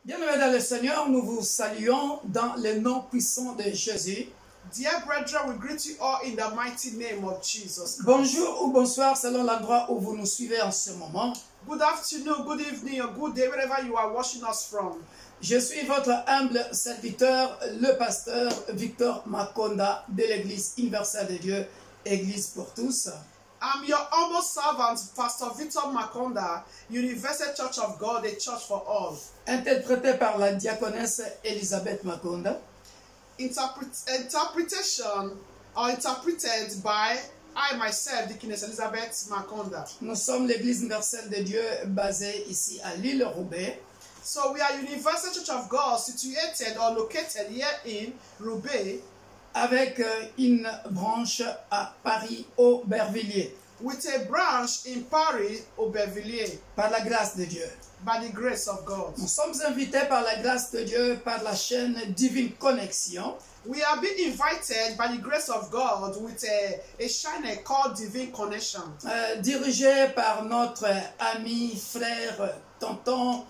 Bien-aimés dans le Seigneur, nous vous saluons dans le nom puissant de Jésus. Dear brethren, we greet you all in the mighty name of Jesus. Bonjour ou bonsoir selon l'endroit où vous nous suivez en ce moment. Good afternoon, good evening, or good day, wherever you are watching us from. Je suis votre humble serviteur, le pasteur Victor Makonda de l'Église universelle de Dieu, Église pour tous. I'm your humble servant, Pastor Victor Makonda, Universal Church of God, a church for all. Interprété par la diaconesse Elisabeth Makonda. Interpretation or interpreted by I myself, Deaconess Elizabeth Makonda. Nous sommes l'Église universelle de Dieu basée ici à l'île Roubaix. So we are Universal Church of God situated or located here in Roubaix, avec une branche à Paris, Aubervilliers. with a branch in Paris, Aubervilliers, Par la grâce de Dieu. by the grace of God. Nous sommes invités par la grâce de Dieu, par la chaîne Divine Connexion, We are being invited by the grace of God with a channel called Divine Connection, dirigée par notre ami, frère, tonton,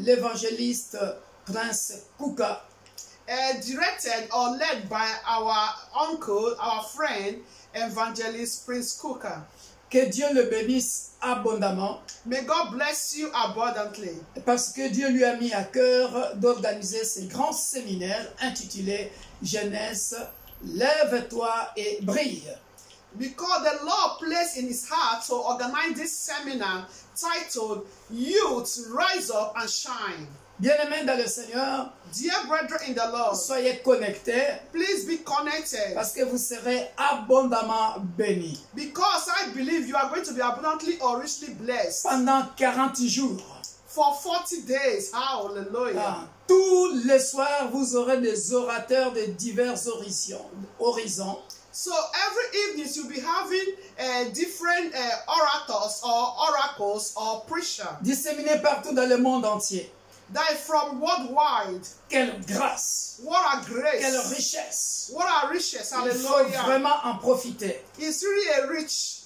l'évangéliste Prince Kuka, directed or led by our uncle, our friend, Evangelist Prince Kuka. que Dieu le bénisse abondamment, May God bless you abundantly, parce que Dieu lui a mis à cœur d'organiser ce grand séminaire intitulé Jeunesse, lève-toi et brille. because the Lord placed in his heart to organize this seminar titled Youth Rise Up and Shine. Bien-aimés dans le Seigneur, Dear brethren in the Lord, soyez connectés please be connected, parce que vous serez abondamment bénis. because I believe you are going to be abundantly or richly blessed Pendant 40 jours, for 40 days. Hallelujah. tous les soirs, vous aurez des orateurs de divers horizons. So every evening you'll be having different orators or oracles or preachers Disséminés partout dans le monde entier. that are from worldwide. Quelle grâce, What a grace. quelle richesse. What a riches. Il faut Hallelujah. vraiment en profiter. It's really a rich.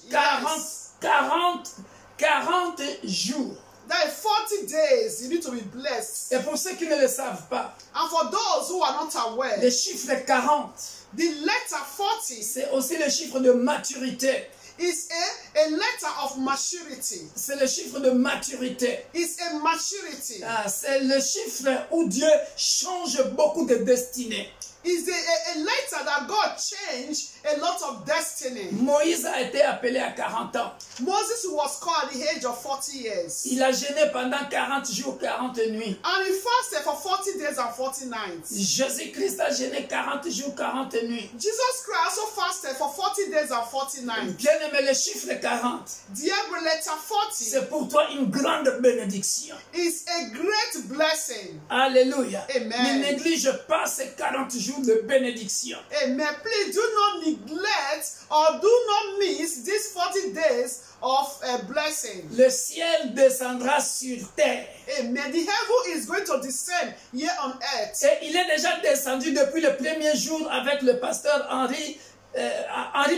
40 jours. That is 40 days you need to be blessed. Et pour ceux qui ne le savent pas, And for those who are not aware, le chiffre 40, the letter 40 c'est aussi le chiffre de maturité. is a letter of maturity. C'est le chiffre de maturité. It's a maturity. C'est le chiffre où Dieu change beaucoup de destinées. It's a letter that God changed a lot of destiny. Moïse a été appelé à 40 ans. Moses was called at the age of 40 years. Il a jeûné pendant 40 jours, 40 nuits. And he fasted for 40 days and 40 nights. Jésus-Christ a jeûné 40 jours, 40 nuits. Jesus Christ also fasted for 40 days and 40 nights. Bien-aimé, le chiffre 40, Dear letter 40 c'est pour toi une grande bénédiction. is a great blessing. Alléluia. Amen. Ne néglige pas ces 40 jours de bénédiction. Amen. Please do not neglect or do not miss these 40 days of a blessing. Le ciel descendra sur terre. Amen. The heaven is going to descend here on earth. Et il est déjà descendu depuis le premier jour avec le pasteur Henri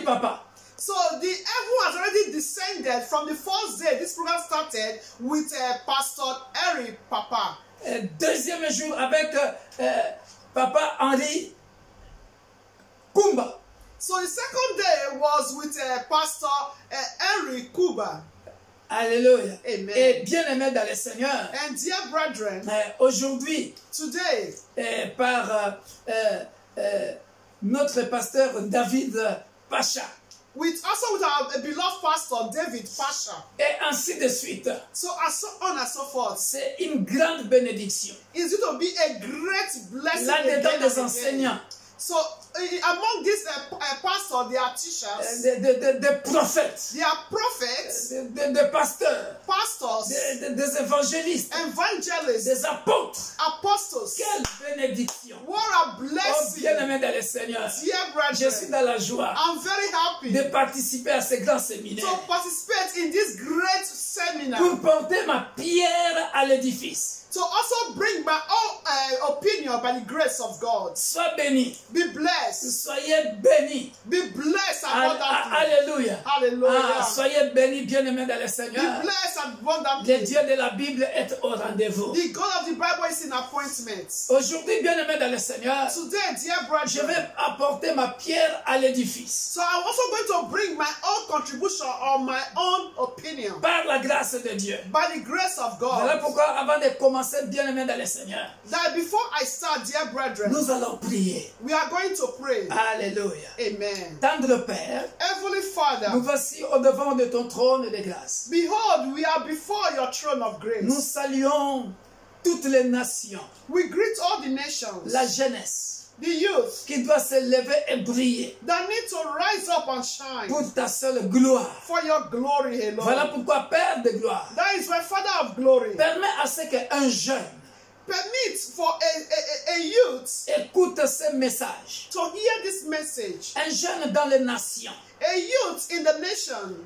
Papa. So the heaven has already descended from the first day this program started with Pastor Eric Papa. Deuxième jour avec Papa Henri Kumba. So the second day was with Pastor Eric Kuba. Alléluia. Amen. Et bien-aimés dans le Seigneur, And dear brethren, aujourd'hui, today, par notre pasteur David Pacha, with our beloved Pastor David Pasha, et ainsi de suite, so on and so forth, c'est une grande bénédiction. is it to be a great blessing Là-dedans again des and again. enseignants, So among these pastors, they are teachers, des prophètes, they are prophets, des pasteurs, pastors, des évangélistes, evangelists, des apôtres. apostles. Quelle bénédiction! What a Oh, blessing, bien-aimé dans le Seigneur, dear je suis brethren. dans la joie I'm very happy de participer à ce grand séminaire to participate in this great seminar pour porter ma pierre à l'édifice. to also bring my own opinion by the grace of God. Sois béni. Be blessed. Soyez bénis. Be blessed abundantly. Alléluia. Hallelujah. Soyez bénis, bien-aimés dans le Be Seigneur. blessed Le abundantly. Dieu de la Bible est au rendez-vous. The God of the Bible is in appointment. Aujourd'hui, bien-aimés dans le Seigneur, Today, dear je brethren, vais apporter ma pierre à l'édifice. so I'm also going to bring my own contribution or my own opinion Par la grâce de Dieu. by the grace of Voilà God. pourquoi, avant de commencer, bien-aimés dans le Seigneur, That before I start, dear brethren, nous allons prier. we are going to pray. Alléluia. Amen. Tendre Père, Heavenly nous Father, voici au devant de ton trône de grâce. behold, we are before your throne of Nous grace. saluons toutes les nations, We greet all the nations, la jeunesse, the youth, qui doit se lever et briller that need to rise up and shine pour ta seule gloire. for your glory Voilà alone. pourquoi, Père de gloire, That is why, Father of glory, permets à ce qu'un jeune permit for a youth écoute ce message. to hear this message. Un jeune dans les nations A youth in the nation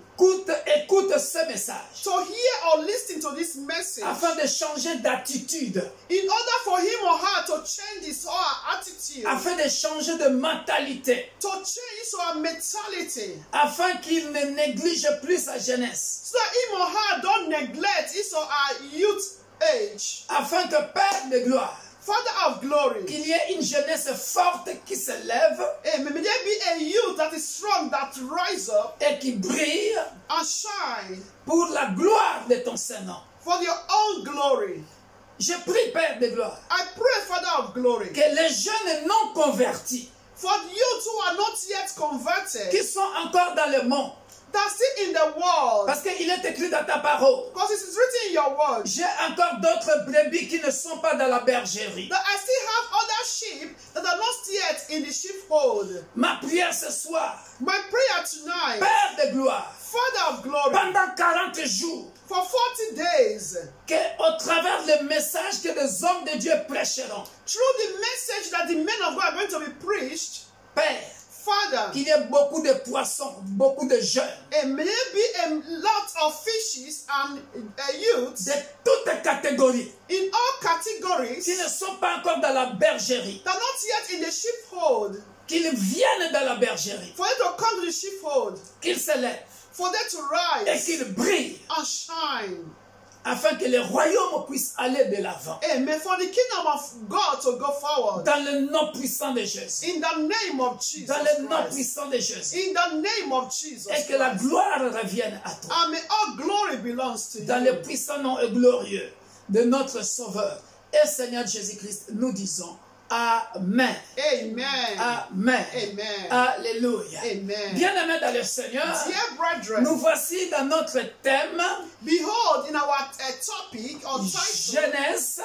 écoute ce message to hear or listen to this message afin de changer d'attitude, in order for him or her to change his or her attitude, afin de changer de mentalité, to change his or her mentality, afin qu'il ne néglige plus sa jeunesse, so that him or her don't neglect his or her youth age. afin que Père de gloire, Father of glory, qu'il y ait une jeunesse forte qui se lève amen. May there be a youth that is strong, that rise up et qui brille and shine pour la gloire de ton Saint-Nom. for your own glory. Je prie, Père de gloire, I pray, Father of glory, que les jeunes non convertis, for youth who are not yet converted, qui sont encore dans le monde, that are still in the world, parce qu'il est écrit dans ta parole, because it is written in your word, j'ai encore d'autres brebis qui ne sont pas dans la bergerie. that I still have other sheep that are not yet in the sheepfold. Ma prière ce soir, My prayer tonight, Père de gloire, Father of glory, pendant 40 jours, for 40 days, que au travers le message que les hommes de Dieu prêcheront, through the message that the men of God are going to be preached, Père, Father, qu'il y ait beaucoup de poissons, beaucoup de jeunes, and may there be a lot of fishes and youths de toutes catégories, in all categories qui ne sont pas encore dans la bergerie, that are not yet in the sheepfold, qu'ils viennent dans la bergerie, for them to come to the sheepfold, qu'ils se lèvent for them to et rise qu'ils brillent, and shine. afin que le royaume puisse aller de l'avant, Amen. For the kingdom of God to go forward. dans le nom puissant de Jésus, In the name of Jesus dans le nom Christ. puissant de Jésus, In the name of Jesus et que la Christ. gloire revienne à toi, And may all glory belongs to dans you. le puissant nom et glorieux de notre Sauveur et Seigneur Jésus-Christ, nous disons Amen. Amen. Amen. Amen. Alléluia. Amen. Bien-aimés dans le Seigneur, Dear brethren, nous voici dans notre thème behold, in our topic or title, Jeunesse,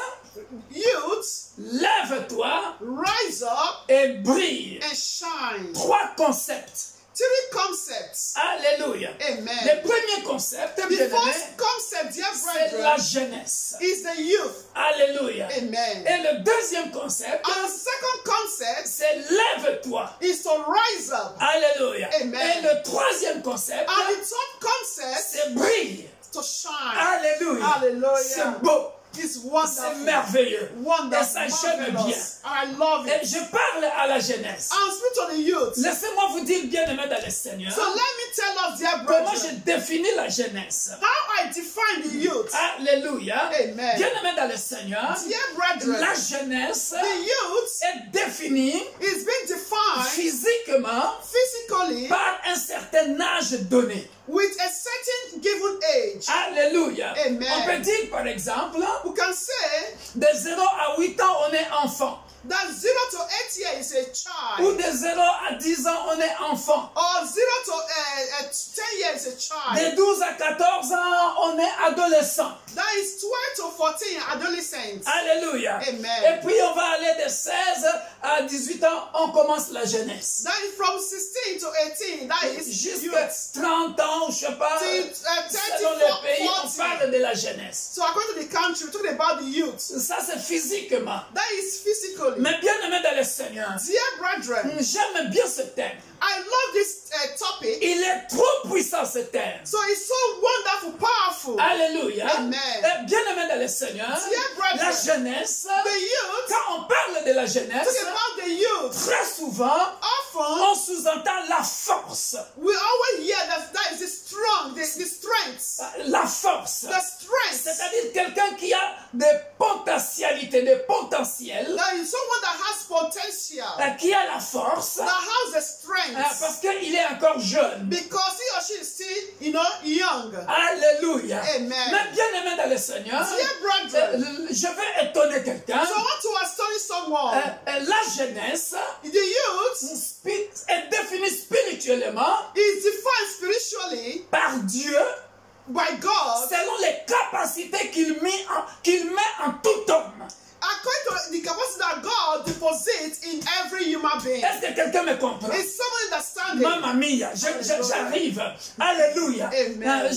youth, lève-toi rise up et brille. and shine. 3 concepts. 3 concepts. Alléluia. Amen. Le premier concept, The bien-aimé, first concept, dear c'est brethren, la jeunesse. is the youth. Alléluia. Amen. Et le deuxième concept, And the second concept c'est lève-toi. is to rise up. Alléluia. Amen. Et le troisième concept, And the third concept, c'est brille. to shine. Alléluia. Hallelujah. C'est beau. It's C'est wonderful. merveilleux. Et Wonderful. ça j'aime bien. Marvelous. I love Et it. je parle à la jeunesse. And speak to the youth. Laissez-moi vous dire, bien-aimés dans le Seigneur, So let me tell us, dear comment je brethren, définis la jeunesse. how I define the youth. Alléluia. Amen. Bien-aimés dans le Seigneur, Dear brethren, la jeunesse the youth est définie is being defined physiquement physically par un certain âge donné. with a certain given age. Alléluia. Amen. On peut dire par exemple, We can say de 0 à 8 ans, on est enfant. that 0 to 8 years is a Ou child, de 0 à 10 ans, on est enfant. or 0 to 10 years is a child. De 12 à 14 ans, on est adolescent. That is 12 to 14 adolescents. Alléluia. Amen. Et puis on va aller de 16 à 18 ans, on commence la jeunesse. That is from 16 to 18. That is Jusqu'à youth. 30 ans, je sais pas, Till, 30, selon les pays, on 40. parle de la jeunesse. So according to the country, we're talking about the youth. Ça, c'est physiquement. That is physical. spiritually. Mais bien aimé dans le Seigneur, Dear brethren, j'aime bien ce thème. I love this topic. Il est trop puissant ce thème. So it's so wonderful, powerful. Alléluia. Amen. Bien aimé dans le Seigneur, Dear brethren, la jeunesse, the youth, quand on parle de la jeunesse, talking about the youth, très souvent, often on sous-entend la force. we always hear that is the strong, the strength. La force. The strength. C'est-à-dire quelqu'un qui a des potentialités, des potentiels, That is someone that has potential, qui a la force, that has the strength, parce qu'il est encore jeune. because he or she is still, young. Alléluia. Amen. Mais bien aimé dans le Seigneur, Dear brethren, je vais étonner quelqu'un. so I want to astonish someone. La jeunesse The youth est définie spirituellement is defined spiritually par Dieu by God selon les capacités qu'il met en tout homme. according to the capacity that God deposits in every human being. Est-ce que quelqu'un me comprend? Is someone understanding? Mamma mia, j'arrive. Alléluia. Amen.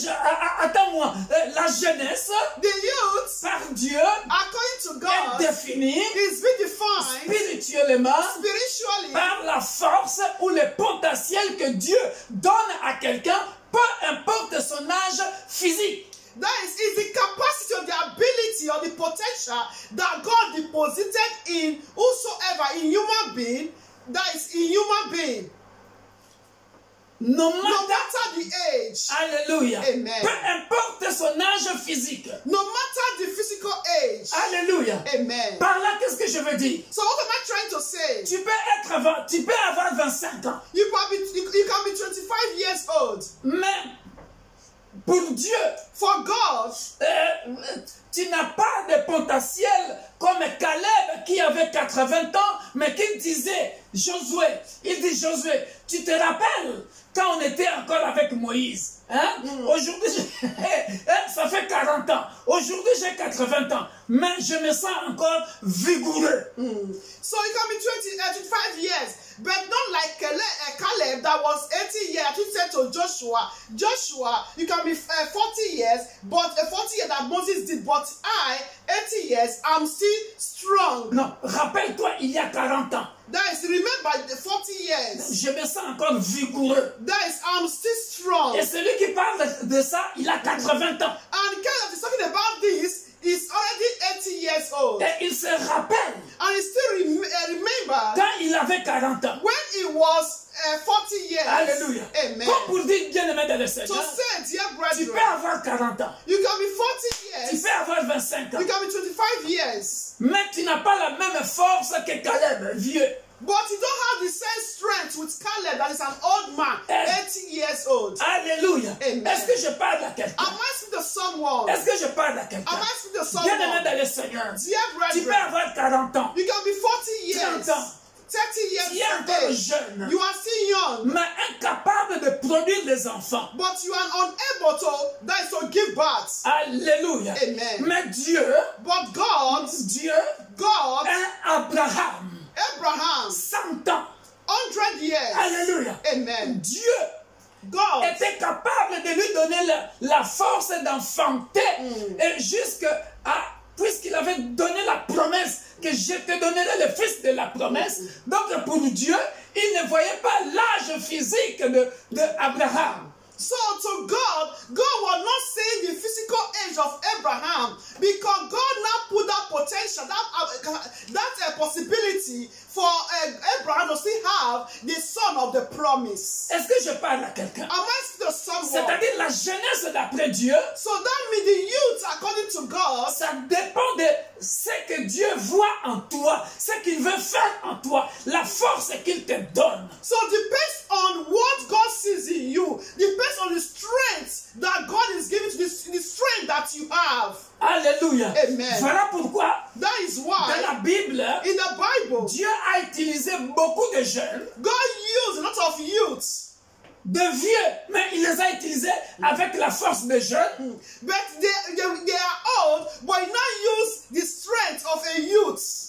Attends-moi. La jeunesse, The youth, par Dieu, according to est God, définie is being defined spirituellement spiritually par la force ou le potentiel que Dieu donne à quelqu'un, peu importe son âge physique. that is the capacity or the ability or the potential that God deposited in whosoever in human being, that is in human being, No no matter, matter the age, alléluia, Amen. peu importe son âge physique. no matter the physical age. Alléluia. Amen. Par là, qu'est-ce que je veux dire? So what am I trying to say? Tu peux avoir 25 ans, You can be 25 years old. mais pour Dieu, For God, tu n'as pas de potentiel comme Caleb qui avait 80 ans, mais qui disait, Josué, il dit Josué, tu te rappelles quand on était encore avec Moïse, hein? Aujourd'hui, ça fait 40 ans, aujourd'hui j'ai 80 ans, mais je me sens encore vigoureux. so you can be 25 years, but not like Caleb that was 80 years. He said to Joshua, you can be 40 years, but 40 years that Moses did, but I, 80 years, I'm still strong. Non, rappelle-toi, il y a 40 ans, That is, remember the 40 years. je me sens encore vigoureux. That is, I'm still strong. Et celui qui parle de ça, il a 80 ans. And Caleb is talking about this, is already 80 years old. Et il se rappelle And he still remember quand il avait 40 ans. when he was 40 years. Alléluia. Amen. Comme pour dire, bien aimé dans le To Seigneur, say, dear tu peux brethren, avoir 40 ans, you can be 40 tu years, peux avoir 25 ans, you can be 25 years, mais tu n'as pas la même force que Caleb, vieux. but you don't have the same strength with Caleb that is an old man, 80 years old. Alléluia. Amen. Est-ce que je parle à quelqu'un? Am I speaking to someone? Est-ce que je parle à quelqu'un? Am I speaking to Bien aimé someone? dans le Seigneur, Dear tu peux brethren, avoir 40 ans, you can be 40 years, 30 ans, 30 tu es years encore old. jeune, You are still young, mais incapable de produire des enfants. but you are unable to give birth. Alléluia. Amen. Mais Dieu, But God, Abraham, Abraham, 100 ans. 100 years. Alléluia. Amen. Dieu God était capable de lui donner la force d'enfanter et jusqu'à, puisqu'il avait donné la promesse que je te donnerai le fils de la promesse. Donc pour Dieu, il ne voyait pas l'âge physique de Abraham. So to God was not saying the physical age of Abraham, because God now put that potential, that possibility for Abraham to still have the son of the promise. Est-ce que je parle à quelqu'un? Am I speaking to someone? C'est-à-dire la jeunesse d'après Dieu, So that means the youth, according to God, ça dépend de ce que Dieu voit en toi, ce qu'il veut faire en toi, la force qu'il te donne. so depends on what God sees in you, depends on the strength that God is giving to the strength that you have. Alléluia. Amen. Voilà pourquoi That is dans why la Bible, in the Bible, Dieu a utilisé beaucoup de jeunes, God used a lot of youths, de vieux, mais il les a utilisés avec la force de jeunes. but they are old, but he now use the strength of a youth.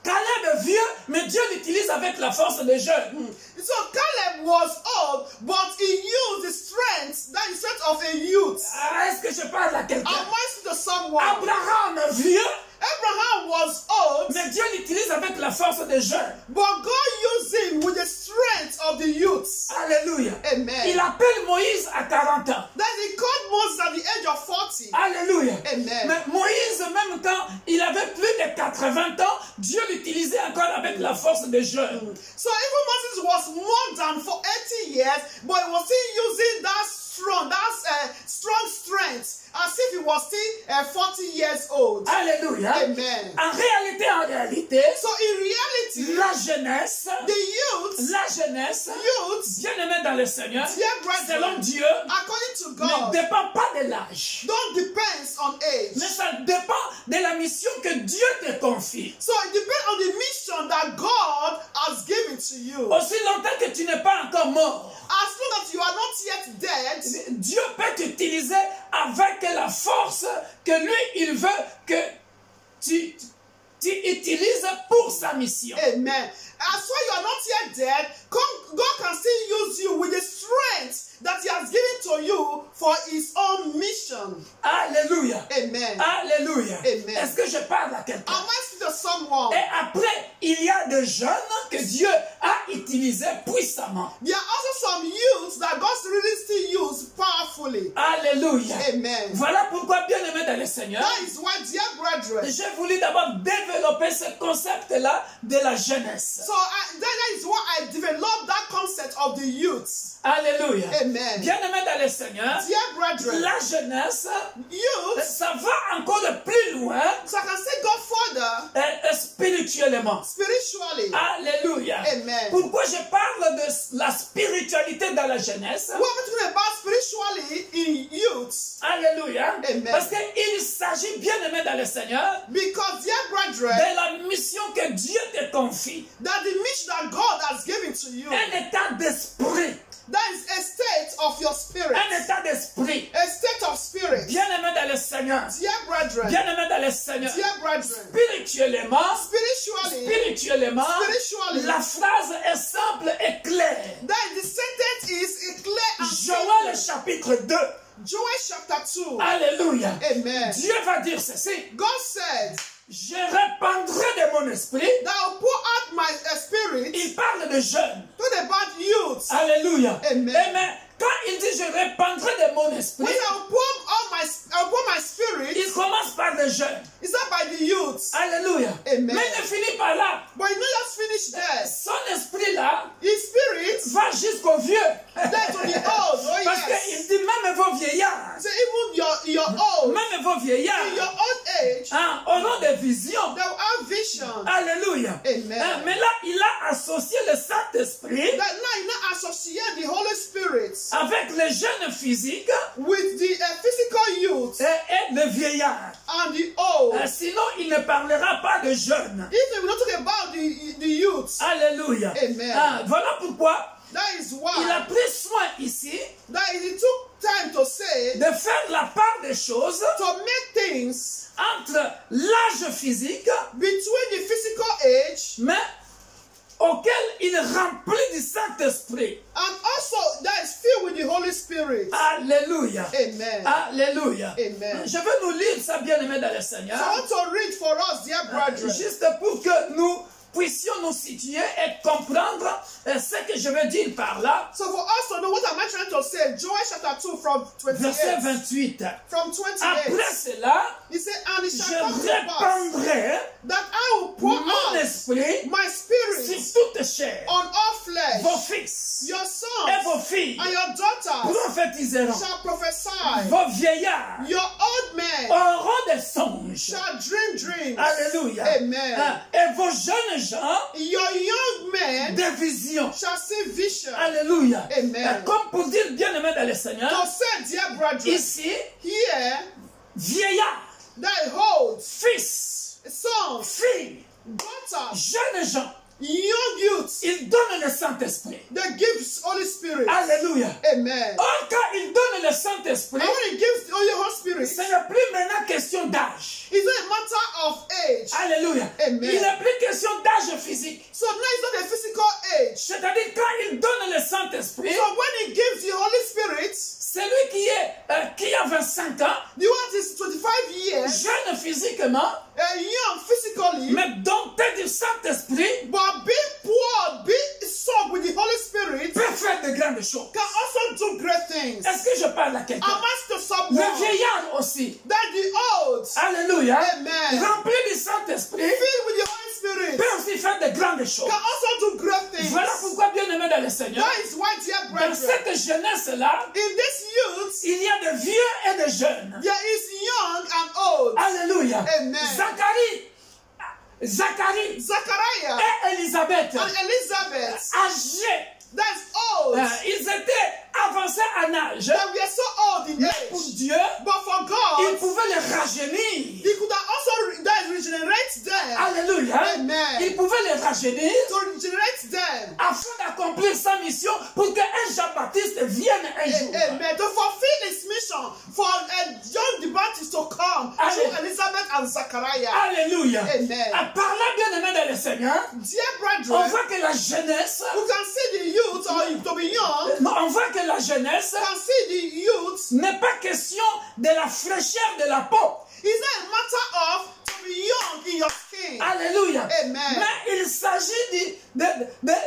Caleb est vieux, mais Dieu l'utilise avec la force des jeunes. So Caleb was old, but he used the strength, that is strength of a youth. Est-ce que je parle à quelqu'un? Am I speaking to someone? Abraham est vieux, Abraham was old, mais Dieu l'utilise avec la force des jeunes. But God used him with the strength of the youths. Alléluia. Amen. Il appelle Moïse à 40 ans. That he called Moses at the age of 40. Alléluia. Amen. Mais Moïse, même quand il avait plus de 80 ans, Dieu l'utilisait encore avec la force des jeunes. So even Moses was more than for 80 years, but he was still using that strong strength as if he was still 40 years old. Alléluia. Amen. En réalité, So in reality, la jeunesse, youths, bien-aimés dans le Seigneur, dear selon brethren, Dieu, according to ne God, dépend pas de l'âge. don't depend on age. Mais ça dépend de la mission que Dieu te confie. So it depends on the mission that God has given to you. Aussi longtemps que tu n'es pas encore mort, As long as you are not yet dead, Dieu peut t'utiliser avec la force que lui, il veut que tu utilises pour sa mission. amen. As long you are not yet dead, God can still use you with the strength that he has given to you for his own mission. Alléluia. Amen. Alléluia. Amen. Est-ce que je parle à quelqu'un? Am I speaking to someone? Et après, il y a des jeunes que Dieu a utilisés puissamment. There are also some youths that God really still use powerfully. Alléluia. Amen. Voilà pourquoi, bien-aimés dans le Seigneur, That is why, dear brethren, j'ai voulu d'abord développer ce concept-là de la jeunesse. so that is why I developed that concept of the youths. Alléluia. Amen. Bien-aimés dans le Seigneur, Dear brethren, la jeunesse, youths, ça va encore plus loin so I can say go further spirituellement. spiritually. Alléluia. Amen. Pourquoi je parle de la spiritualité dans la jeunesse? What we're talking about spiritually in youths, Alléluia. Amen. Parce qu'il s'agit, bien-aimé dans le Seigneur, because, dear brethren, de la mission que Dieu te confie. that the mission that God has given to you, Un état d'esprit. that is a state of your spirit, Un état d'esprit. a state of spirit. Bien-aimé dans le Seigneur. Dear brethren, Bien-aimé dans le Seigneur. dear brethren, Spirituellement, spiritually, la phrase est simple et claire. that the sentence is clear and Joël simple. chapitre 2. Joel chapter 2. Alléluia. Amen. Dieu va dire ceci. God said Je répandrai de mon esprit. that I will pour out my spirit. Il parle de jeunes. Talk about youths. Alléluia. Amen. Amen. Quand il dit je répandrai de mon esprit, When I will pour my spirit, il commence par les jeunes. it's not by the youths. Alléluia. Amen. Mais il ne finit pas là. But you not just finish there. Son esprit là His spirit, va jusqu'aux vieux. there to the old. Oh Parce yes. qu'il dit même vos vieillards, So even your old, même vos vieillards, in your old age, hein, auront des visions. they will have vision. Alléluia. Amen. Hein, mais là, il a associé le Saint-Esprit That now you not associate the Holy Spirit avec les jeunes physiques with the physical youth et les vieillards. and the old. Sinon, il ne parlera pas de jeunes. If we not talk about the youths, Alléluia. Amen. Hein, voilà pourquoi that is il why a pris soin ici that it took time to say, de faire la part des choses to make things entre l'âge physique, between the physical age mais auquel il remplit du Saint-Esprit. and also that is filled with the Holy Spirit. Alléluia. Amen. Alléluia. Amen. Je vais nous lire ça, bien-aimé dans le So Seigneur, I want to read for us, dear brethren, juste pour que nous puissions nous situer et comprendre ce que je veux dire par là. so for us to know what am I trying to say, Joel chapter 2 from Verset 28. 28. From 28. Après cela, He said, and it je shall come to pass répandrai that I will pour mon out esprit my spirit sur toute chair. on all flesh. Vos fils Your et sons vos filles and your daughters prophétiseront. shall prophesy. Vos vieillards Your old men auront des songes. shall dream dreams. Alléluia. Amen. Hein, et vos jeunes gens, Your young men des visions. shall see vision. Alléluia. Amen. Comme pour dire, bien-aimé dans le Seigneur, To say, dear brethren, ici, here vieillards, that holds fils, sons, filles, daughters, jeunes gens, young youths, il donne le Saint-Esprit. that gives Holy Spirit. Alléluia. Amen. Or, quand il donne le Saint-Esprit, And when he gives the Holy Spirit, ce n'est plus maintenant question d'âge. it's not a matter of age. Alléluia. Amen. Il n'est plus question d'âge physique. So now it's not a physical age. C'est-à-dire, quand il donne le Saint-Esprit, So when he gives the Holy Spirit, celui qui a 25 ans, the one that is 25 years, jeune physique physiquement, young physically, mais dompté du Saint-Esprit, but being poor, being soaked with the Holy Spirit, peut faire de grandes choses. can also do great things. Est-ce que je parle à quelqu'un? Am I still Le someone vieillard aussi. that the old, Alléluia. Amen, Rempli du Saint-Esprit, filled with the Holy Spirit, peut aussi faire de grandes choses. can also do great things? Voilà pourquoi, bien aimé dans le Seigneur, That is why, dear dans brethren, cette jeunesse-là, in this youth, il y a de vieux et de jeunes. there is young and old. Alléluia. Amen. Zacharie Zachariah et Élisabeth, and Elizabeth, âgés, that's old. ils étaient avancés en âge. That we are so old in Pour age. Dieu, But for il God, pouvait les rajeunir. He could have also regenerate them. Alléluia. Amen. Il pouvait les rajeunir To regenerate them. afin d'accomplir sa mission pour qu'un Jean-Baptiste vienne un jour. Amen. To fulfill His mission for John the Baptist to come Amen. to Elizabeth and Zachariah. Alléluia. Amen. Par là, bien aimé dans le Seigneur, Dear on brethren, voit que la jeunesse, you can see the youth or to be young, on voit que la jeunesse can see the youth. n'est pas question de la fraîcheur de la peau. It's not a matter of to be young in your skin. Alléluia. Amen. Mais il s'agit de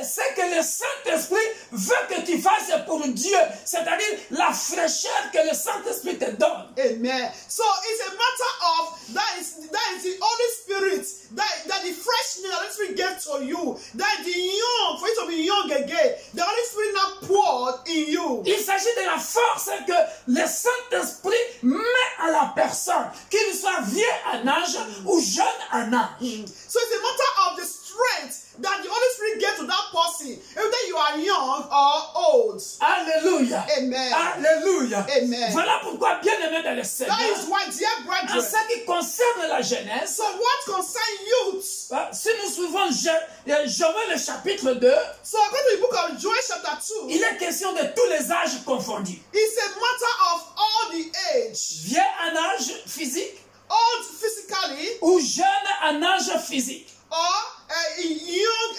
ce que le Saint-Esprit veut que tu fasses pour Dieu. C'est-à-dire la fraîcheur que le Saint-Esprit te donne. Amen. So it's a matter of that is the Holy Spirit that the freshness the Holy Spirit gave to you. That the young, for you to be young again, the Holy Spirit now poured in you. Il s'agit de la force que le Saint-Esprit met à la personne, qu'il soit vieux en âge ou jeune en âge. So it's a matter of the strength that the Holy Spirit gave to that person, whether you are young or old. Alléluia. Amen. Alléluia. Amen. Voilà pourquoi, bien aimé dans le That Seigneur, is why, dear en brethren, ce qui concerne la jeunesse, so what concerns youth? si nous suivons Joël le chapitre 2, So according to the book of Joel chapter 2, il est question de tous les âges confondus. it's a matter of all the age. Vieux en âge physique Old physically ou jeune en âge physique. or young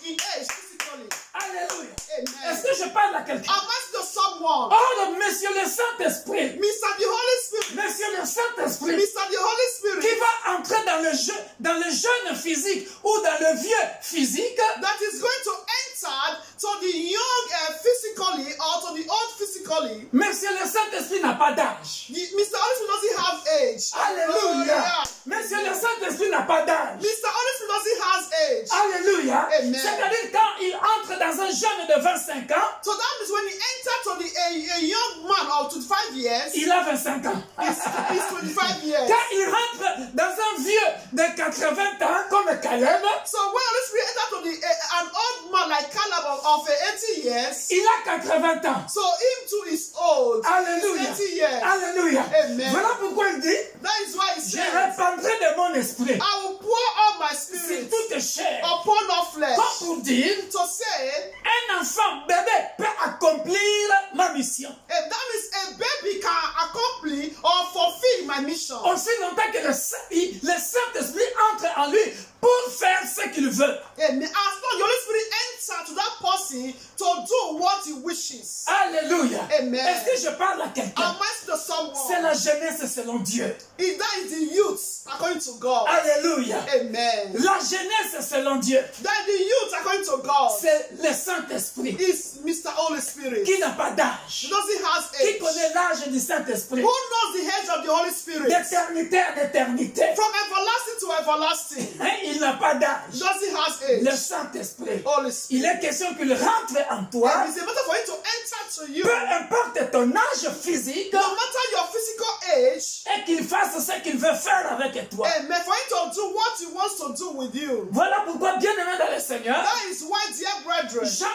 in age physically. Alléluia. Amen. Est-ce que je parle à quelqu'un? Am I to someone? Oh, Monsieur le Saint-Esprit, Mr. the Holy Spirit. Monsieur le Saint-Esprit, Mr. the Holy qui Spirit va entrer dans le jeune physique ou dans le vieux physique, that is going to enter to the young physically or to the old physically. Monsieur le Saint-Esprit n'a pas d'âge. Mr. Holy Spirit doesn't have age. Alléluia. Yeah. Monsieur le Saint-Esprit n'a pas d'âge. Mr. Holy Spirit doesn't have age. Alléluia. Amen. C'est-à-dire quand il entre dans un jeune de 25 ans, So that means when he entered to a young man of 25 years, il a 25 ans. he's 25 years. Quand il rentre dans un vieux de 80 ans comme Caleb, So when Holy Spirit entered to an old man like Caleb of 80 years, il a 80 ans. so him too is old. Alléluia. He's 80 years. Alléluia. Amen. Voilà pourquoi il dit, That is why he je says, répandrai de mon esprit I will pour out my sur spirit toute chair. upon all flesh. Comme pour dire, To say, un enfant bébé peut accomplir ma mission. that means a baby can accomplish or fulfill my mission. Aussi longtemps que le Saint-Esprit entre en lui pour faire ce qu'il veut. Amen. As long as the Holy Spirit enters to that person to do what he wishes. Alléluia. Amen. Est-ce que je parle à quelqu'un? Am I to C'est someone? la jeunesse selon Dieu. That is the youth according to God. Alléluia. Amen. La jeunesse selon Dieu, That the youth according to God c'est le Saint-Esprit is Mr. Holy Spirit. qui n'a pas d'âge, Doesn't have qui age. connaît l'âge du Saint-Esprit, Who knows the age of the Holy Spirit? d'éternité à éternité. From everlasting to everlasting. Hein, il n'a pas d'âge. Doesn't have Le age. Saint-Esprit, Holy il Spirit. est question qu'il rentre en toi, And it's a matter for him to enter to you. peu importe ton âge physique, No matter your physical age, et qu'il fasse ce qu'il veut faire avec toi. amen, for him to do what he wants to do with you. Voilà pourquoi, bien aimé dans le Seigneur, That is why, dear brethren, Jean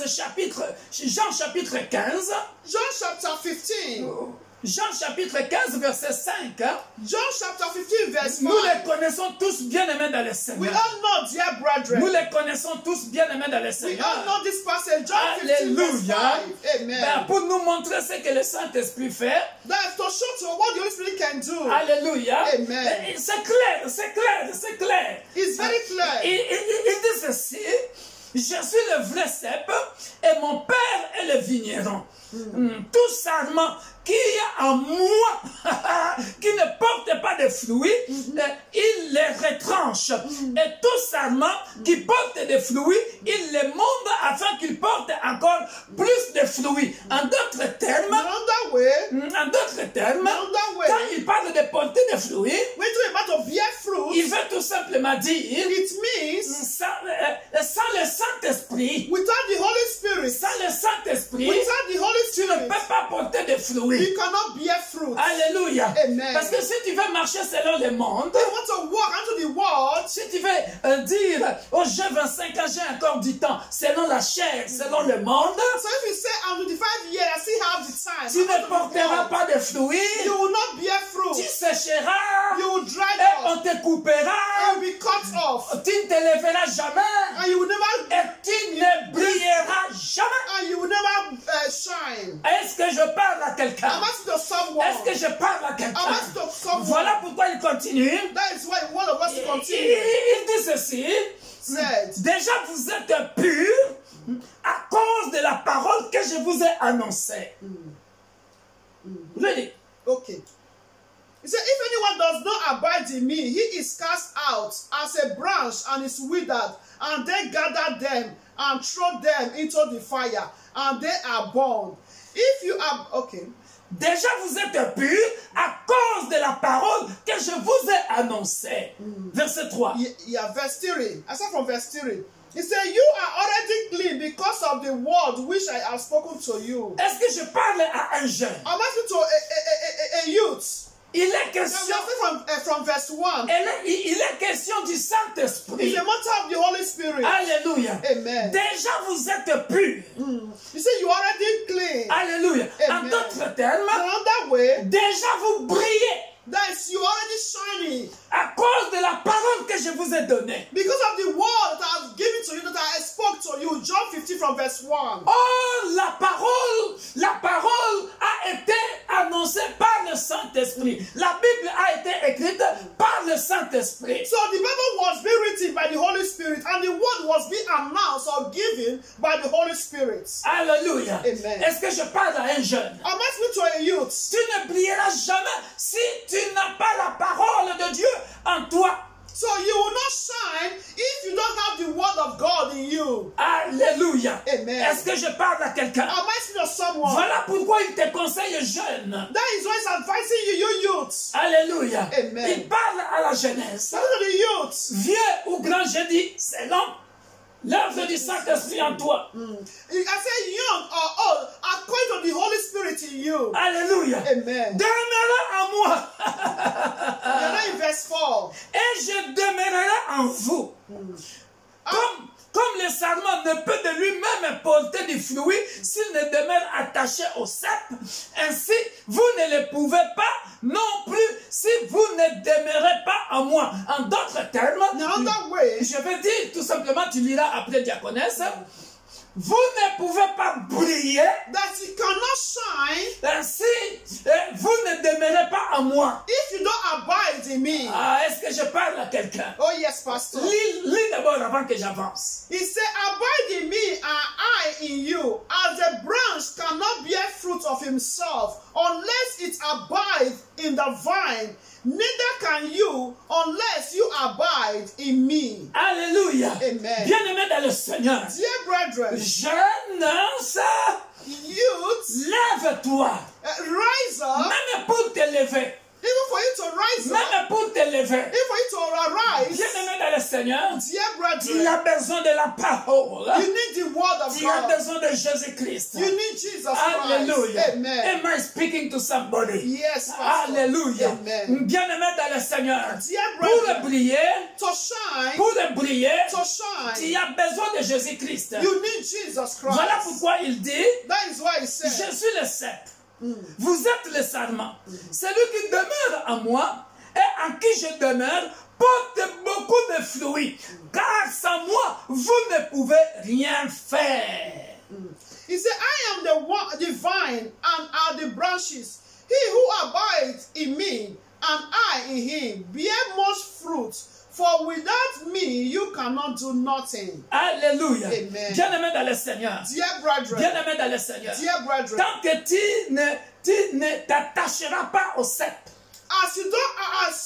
chapitre 15, John chapter 15, Jean chapitre 15, verset 5, hein, John chapter 15, verse 5. nous les connaissons tous bien aimés dans le We Seigneur. all know, dear Nous brethren, les connaissons tous bien aimés dans le we all Seigneur. know this passage, John 15, verse Alléluia. 5. Amen. Ben, pour nous montrer ce que le Saint-Esprit fait. That is to show to what the Holy Spirit can do. Alléluia. Amen. Ben, c'est clair, c'est clair, c'est clair. It's very clear. Il dit ceci. Je suis le vrai cep et mon père est le vigneron. Tout sarment qui est en moi, qui ne porte pas de fruits, il les retranche. Et tout sarment qui porte des fruits, il les monte afin qu'il porte encore plus de fruits. En d'autres termes, quand il parle de porter des fruits, il veut tout simplement dire, sans le Saint-Esprit, sans le Saint-Esprit, tu ne peux pas porter de fruits. You cannot bear fruit. Alléluia. Amen. Parce que si tu veux marcher selon le monde, You want to walk into the world. si tu veux dire, oh j'ai 25 ans, j'ai encore du temps, selon la chair, selon le monde, So if you say I'm 25 years, I still have the time. tu ne porteras pas de fruits, You will not bear tu fruit. sécheras, You will dry et up. on te coupera, You will be cut off. tu ne te lèveras jamais, And you will never et tu ne brilleras jamais. and you will never shine. Est-ce que je parle à quelqu'un? I'm asking to someone. Est-ce que je parle à I'm quelqu'un? asking to someone. Voilà pourquoi il continue. That is why one of us to continue. Il dit ceci. Said, Déjà, vous êtes purs à cause de la parole que je vous ai annoncée. Ready? okay. He said, if anyone does not abide in me, he is cast out as a branch and is withered, and they gather them and throw them into the fire, and they are burned. If you are, okay. Déjà, vous êtes purs à cause de la parole que je vous ai annoncée. Verset 3. Yeah, verse 3. I start from verse 3. He said, you are already clean because of the word which I have spoken to you. Est-ce que je parle à un jeune? I'm asking to a youth. Il est Now, question, from verse 1. il est question du It's Saint-Esprit. the matter of the Holy Spirit. Alléluia. Amen. Déjà, vous êtes purs. You say you are already clean. Alléluia. En Amen. d'autres termes, Another way, déjà vous brillez that is you already shining à cause de la parole que je vous ai donnée. because of the word that I have given to you, that I spoke to you. John 15 from verse 1. Oh, la parole a été annoncée par le Saint-Esprit. La Bible a été écrite par le Saint-Esprit. So the Bible was being written by the Holy Spirit, and the word was being announced or given by the Holy Spirit. Alléluia. Amen. Est-ce que je parle à un jeune? I'm asking to a youth. Tu ne brilleras jamais si tu n'as pas la parole de Dieu en toi. So you will not shine if you don't have the word of God in you. Alléluia. Amen. Est-ce que je parle à quelqu'un? I'm asking to someone. Voilà pourquoi il te conseille jeune. That is why he's advising you, you youths. Alléluia. Amen. Il parle à la jeunesse. Listen to the youths. Vieux ou grand, je dis, c'est long. L'œuvre du Saint-Esprit en toi. I say young or old, according to the Holy Spirit in you. Alléluia. Amen. Demeurez en moi. You're not in verse 4. Et je demeurerai en vous. Comme le sarment ne peut de lui-même porter du fruit s'il ne demeure attaché au cep, ainsi vous ne le pouvez pas non plus si vous ne demeurez pas en moi. En d'autres termes, Another way, je veux dire tout simplement, tu liras après diaconesse, vous ne pouvez pas briller that you cannot shine si vous ne demeurez pas en moi. if you don't abide in me. Ah, est-ce que je parle à quelqu'un? Oh yes, Pastor. Lis d'abord avant que j'avance. He said, abide in me and I in you, as the branch cannot bear fruit of himself unless it abide in the vine. Neither can you unless you abide in me. Alléluia. Amen. Bien-aimé dans le Seigneur. Dear brethren, Jeunesse, youths, lève-toi. rise up, Même pour te lever. even for you to rise up, Même pour te lever. even for you to arise. Bien-aimé dans le Seigneur, Dear tu brethren, as besoin de la parole. you need the word of Tu as God. besoin de Jésus-Christ. You need Jesus Christ. Alléluia. Amen. Am I speaking to somebody? Yes, Pastor. Alléluia. Amen. Bien-aimé dans le Seigneur. Dear Pour brethren, briller, to shine, tu shine, as besoin de Jésus-Christ. you need Jesus Christ. Voilà pourquoi il dit, That is why he said, je suis le cep. Vous êtes le sarment. Celui qui demeure en moi et en qui je demeure porte beaucoup de fruits. Car sans moi, vous ne pouvez rien faire. he said, I am the vine and are the branches. He who abides in me and I in him bear much fruit. For without me, you cannot do nothing. Alléluia. Amen. Bien-aimé dans le Seigneur. Dear brethren, Bien-aimé dans le Seigneur. dear brethren, Tant que tu ne t'attacheras pas au cep, as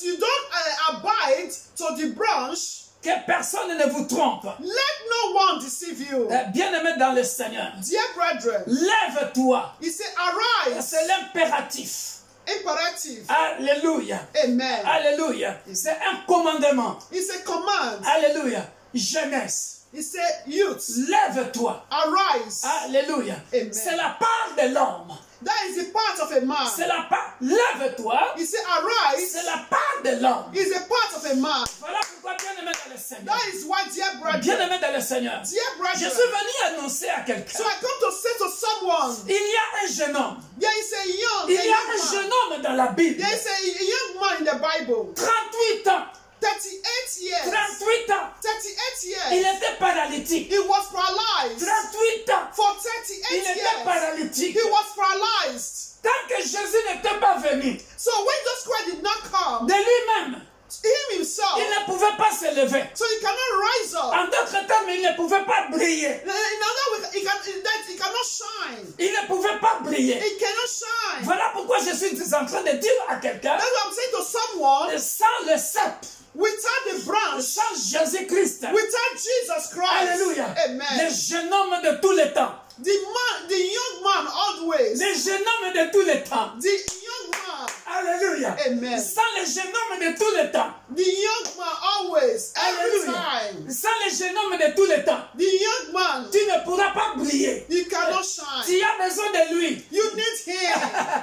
you don't abide to the branch, que personne ne vous trompe. let no one deceive you. Bien-aimé dans le Seigneur. Dear brethren, Lève-toi. he said, arise. C'est l'impératif. Imperative. Alléluia. Amen. Alléluia. C'est un commandement. It's a command. Alléluia. Jeunesse. He said, youth, Lève-toi. arise. Alléluia. Amen. C'est la part de l'homme. That is the part of a man. C'est la part. Lève-toi. He said, arise. C'est la part de l'homme. Is a part of a man. Voilà pourquoi bien-aimé dans le Seigneur. That is why, dear brethren, Bien-aimé dans le Seigneur. dear Je brethren, suis venu annoncer à quelqu'un. so I come to say to someone, Il y a un jeune homme. there is a young, Il y a un man. jeune homme dans la Bible. There is a young man in the Bible, 38 ans. 38 years. 38 ans. 38 Il years. était paralytique. He was paralyzed. 38 ans. For Il 38 était years, paralytique. he was paralyzed. Tant que Jésus n'était pas venu So when Jesus Christ did not come, de lui-même, him himself, il ne pouvait pas se lever. so he cannot rise up. En d'autres termes, il ne pouvait pas briller. In other words, he cannot shine. Il ne pouvait pas briller. He cannot shine. Voilà pourquoi je suis en train de dire à quelqu'un, That's what I'm saying to someone. sans le cep, Without the branch, sans Jésus-Christ, without Jesus Christ, alléluia, Amen. le jeune homme de tous les temps, The young man always, le jeune homme de tous les temps, the young man, alléluia, Amen. sans le jeune homme de tous les temps, the young man always, every alléluia, time, sans le jeune homme de tous les temps, the young man, tu ne pourras pas briller. he cannot shine. Tu as besoin de lui. You need him.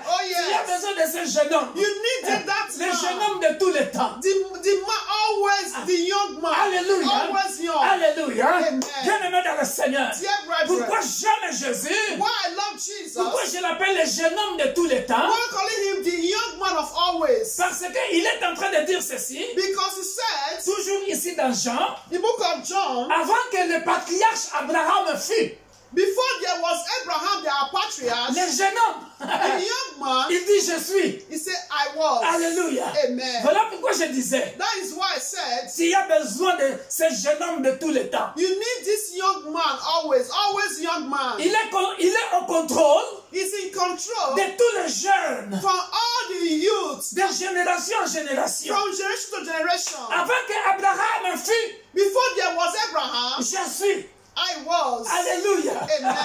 Oh Tu as yes. besoin de ce jeune homme. You need that Le jeune man. homme de tous les temps. The man always, the young man, Alléluia. always young. Alléluia. Amen. Bien-aimé dans le Seigneur. Dear Pourquoi brethren, j'aime Jésus? why I love Jesus, Pourquoi je l'appelle le jeune homme de tous les temps? why I'm calling him the young man of always? Parce qu'il est en train de dire ceci, Because he said, toujours ici dans Jean, the book of John, avant que le patriarche Abraham fût, before there was Abraham, their patriarch, le jeune homme, the young man, il dit je suis. he said, I was. Alléluia. Amen. Voilà pourquoi je disais, That is why I said, s'il y a besoin de ce jeune homme de tous les temps, you need this young man always, always young man. il est au contrôle He's in control de tous les jeunes, from all the youths, de génération en génération. from generation to generation. Avant qu'Abraham fût, Before there was Abraham, je suis. I was. Alléluia. Amen.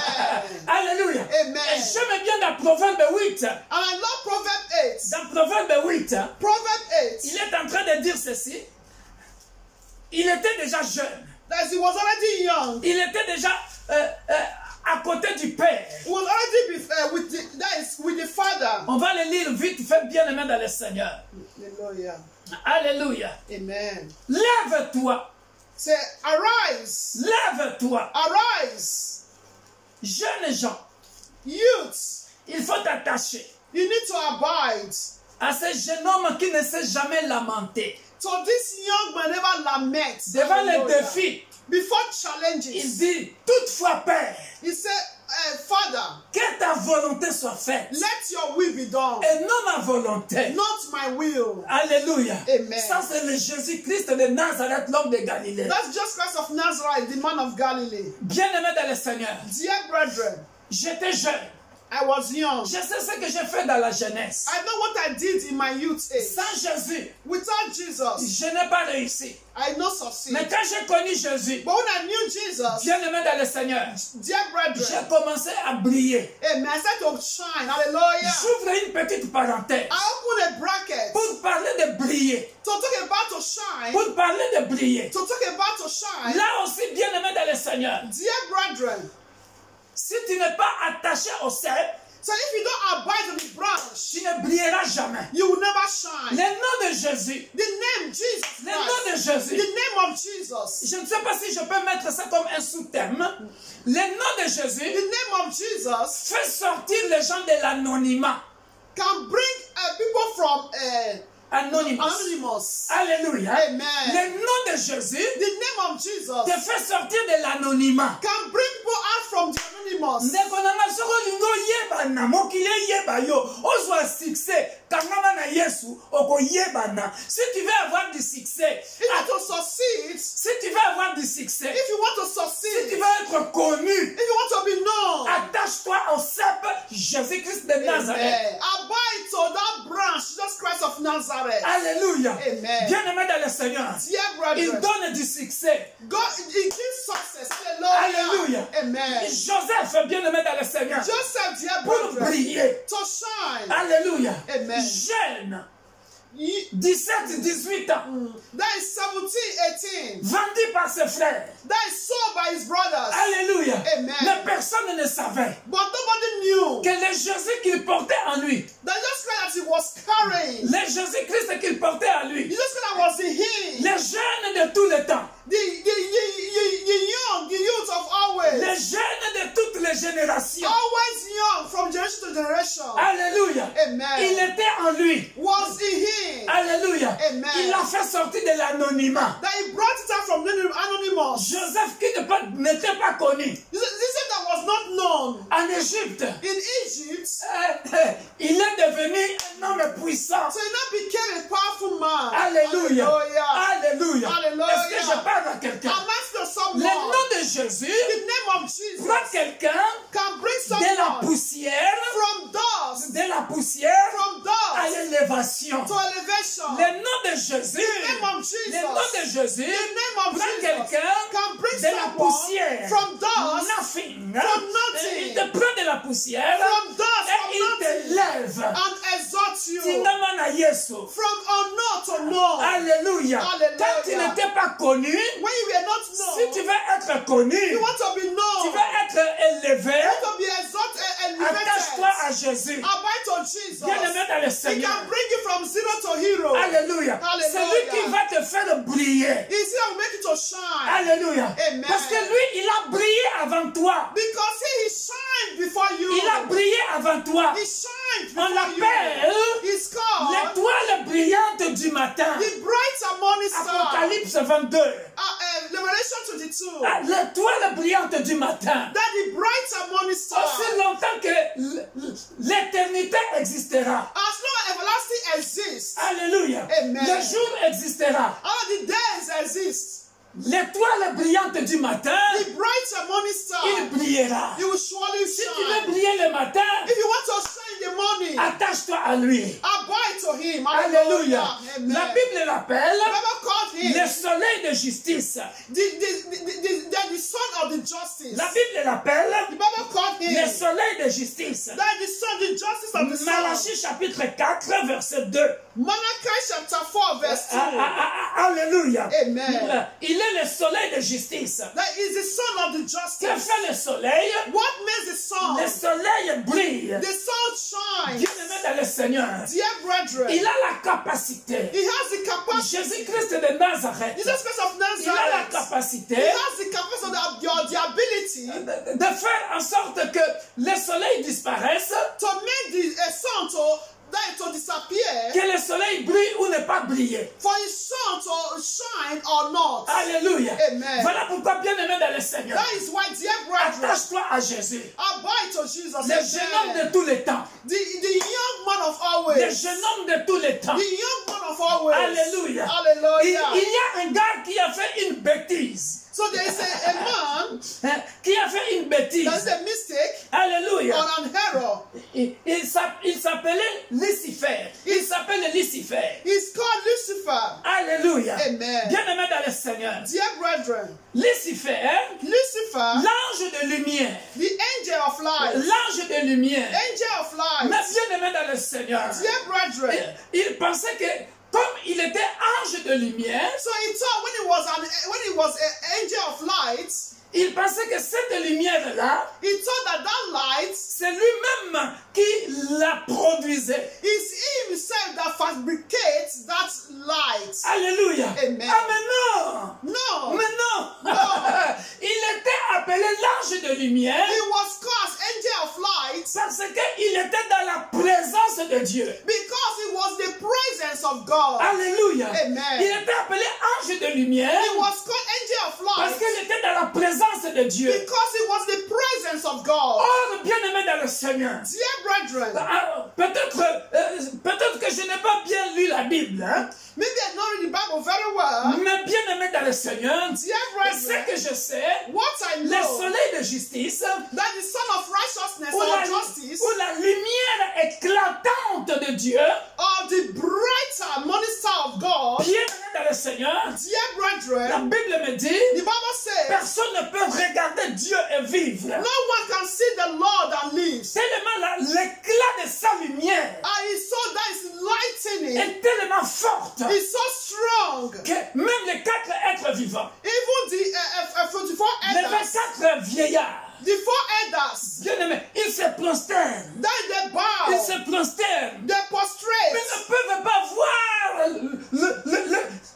Alléluia. Amen. Et j'aime bien dans Proverbe 8. And I love Proverbe 8. Dans Proverbe 8, Proverbe 8. il est en train de dire ceci. Il était déjà jeune. That he was already young. Il était déjà à côté du Père. He was already with the Father. On va le lire vite, faites bien aimé dans le Seigneur. Hallelujah. Alléluia. Amen. Lève-toi. Say, arise. Lève-toi. Arise. Jeunes gens, Youths, il faut t'attacher you need to abide. à ce jeune homme qui ne s'est jamais lamenté. So this young man never lament. Devant les Hallelujah. défis, Before il challenges, dit, toutefois Père, he said, Father, que ta volonté soit faite let your will be done, et non ma volonté. not my will. Alléluia. Amen. Ça c'est le Jésus-Christ de Nazareth, l'homme de Galilée. That's just Christ of Nazareth, the man of Galilee. Bien-aimé dans le Seigneur, Dear brethren, j'étais jeune. I was young. Je sais ce que j'ai fait dans la jeunesse. I know what I did in my youth age. Sans Jésus, Without Jesus, je n'ai pas réussi. I not succeed. Mais quand j'ai connu Jésus, But when I knew Jesus, bien-aimé dans le Seigneur, dear brethren, j'ai commencé à briller. amen, I started to shine. Hallelujah. J'ouvre une petite parenthèse I open a bracket pour parler de briller. to talk about to shine. Pour parler de briller. To talk about to shine. Là aussi, bien-aimé dans le Seigneur, Dear brethren, si tu n'es pas attaché au cep, so if you don't abide on the branch, tu ne brilleras jamais. you will never shine. Le nom de Jésus, The name Jesus le nom de Christ, Jésus, the name of Jesus, je ne sais pas si je peux mettre ça comme un sous-thème. Le nom de the Jésus name of Jesus fait sortir les gens de l'anonymat. can bring people from anonymous. Alléluia. Amen. Le nom de Jésus The name of Jesus te fait sortir de l'anonymat. can bring people out from the anonymous. ndeko nanga soko olingi oyebana mokili eyeba yo ozwa succès kangama na Yesu okoyebana. Si tu veux avoir du succès succès, If you want to succeed, si tu veux avoir du succès, if you want to si tu succeed, veux être connu, if you want to be known, attache-toi au cep Jésus-Christ de Nazareth. amen. Abide to that branch, Jesus Christ of Nazareth. Alléluia. Amen. Bien-aimé dans le Seigneur, Dear il brethren, donne du succès. God, He gives success. Hallelujah. Alléluia. Amen. Joseph, bien-aimé dans le Seigneur, Joseph, dear pour brethren, briller. to shine. Alléluia. Amen. Jeune, He, 17, 18 ans, that is 17, 18. vendu par ses frères. That is sold by his brothers. Alléluia. Amen. Mais personne ne savait But nobody knew que le Jésus qu'il portait en lui, that Jesus Christ that he was carrying, le Jésus-Christ qu'il portait en lui, Jesus Christ that was in him, les jeunes de tous les temps, the young, the youth of always, les jeunes de toutes les générations. always young from generation to generation. Alléluia. Amen. Il était en lui. Was in him. Alléluia. Amen. Il l'a fait sortir de l'anonymat. That he brought it out from anonymous. Joseph qui n'était pas connu Joseph that was not known en Égypte, in Egypt, il est devenu un homme puissant. so he now became a powerful man. Alléluia. Hallelujah. Alléluia. Hallelujah. Est-ce que je parle à quelqu'un? I'm asking Le someone, nom de Jésus the name of Jesus prend quelqu'un can bring de la someone poussière, from dust, de la poussière from à dust l'élévation. to elevation. Le nom de Jésus, The name of Jesus. le nom de Jésus The name of prend Jesus quelqu'un can bring de la someone poussière. from dust, Nothing. from nothing. Il te prend de la poussière from dust, et il from te nothing, lève. and exalt you Tindama na Yesu. from unknown to known. Alléluia. Alléluia. Quand tu n'étais pas connu, When you were not si known, tu veux être connu, you want to be tu known, veux être élevé, you want to be exalted and attache-toi à elevated. Jésus. Abide to Jesus. Bien-aimé dans le He Seigneur. can bring you from zero to hero. Alléluia. Alléluia. C'est lui qui va te faire briller. He's here to make you to shine. Alléluia. Amen. Parce que lui, il a brillé avant toi. Because he shined before you. Il a brillé avant toi. He shined On before l'appelle you. He's called l'étoile brillante du matin. the bright and morning star. Apocalypse 22. Revelation 22. Ah, l'étoile brillante du matin. That the bright and morning star. Aussi longtemps que l'éternité existera. As long as everlasting exists, Alléluia. Amen. Le jour existera. all the days exist. L'étoile brillante du matin, The bright and morning star, il brillera. you will surely Si tu veux shine. briller le matin, If you want to shine in the morning, attache-toi à lui. abide to him. Alléluia. Amen. La Bible l'appelle The Bible called him le soleil de justice. the son of the justice. La Bible l'appelle The Bible called him le soleil de justice. that the son, the justice of the son. Malachie chapitre 4, verset 2. Malachi chapter 4 verse 2. Alléluia. Amen. Il est le soleil de justice. That is the son of the Que justice. fait le soleil? What makes the sun? Le soleil brille. The sun shines. Bien-aimé dans le Seigneur, Dear brethren, il a la capacité. he has the capacity. Jésus-Christ de Nazareth, Jesus Christ of il a la Nazareth. capacité He has the capacity, the ability de faire en sorte que le soleil disparaisse, to make the sun to disappear, que le soleil brille ou ne pas briller. for his sun to shine or not. Alléluia. Amen. Voilà pourquoi, bien-aimé dans le Seigneur, That is why, dear brethren, attache-toi à Jésus, abide to Jesus. le jeune homme de tous les temps, The young man of le always. jeune homme de tous les temps. The young man of always. Alléluia. Il Hallelujah. y a un gars qui a fait une bêtise. So there is a man Qui a fait une bêtise. that is a mistake Alléluia. or an error. Il s'appelait Lucifer. Il s'appelle Lucifer. He's called Lucifer. Alléluia. Amen. Bien-aimé dans le Seigneur. Dear brethren, Lucifer, Lucifer, l'ange de lumière. the angel of light, L'ange de lumière. angel of Mais light, bien-aimé dans le Seigneur. dear brethren. Il pensait que comme il était ange de lumière, So he thought when he was an angel of light, il pensait que cette lumière-là, he thought that light c'est lui-même qui la produisait. is himself that fabricates that light. Alléluia. Amen. Ah mais non. No, Mais non. Il était appelé l'ange de lumière he was called angel of light parce qu'il était dans la présence de Dieu. because he was the presence of God. Alléluia. Amen. Il était appelé ange de lumière He was called angel of parce light qu'il était dans la présence de Dieu. because he was the presence of God. Or, bien-aimé dans le Seigneur, Dear brethren, peut-être que je n'ai pas bien lu la Bible, hein? maybe I've not read the Bible very well, Mais bien aimé dans le Seigneur, dear ce brethren, que je sais, what I le know, soleil de justice, that the Son of Righteousness ou or justice, la lumière éclatante de Dieu, or the brighter morning star of God, bien aimé dans le Seigneur, dear la brethren, Bible me dit, the Bible says, personne ne peut regarder Dieu et vivre. no one can see the Lord and live. Tellement l'éclat de sa lumière And it's so that is lightening, est tellement forte it's so strong. que même les 4 êtres vivants, Even the 44 les elders, 24 vieillards, the 4 elders, bien aimés, ils se prosternent. that they bow, Ils se prosternent. they Mais prostrate. ne peuvent pas voir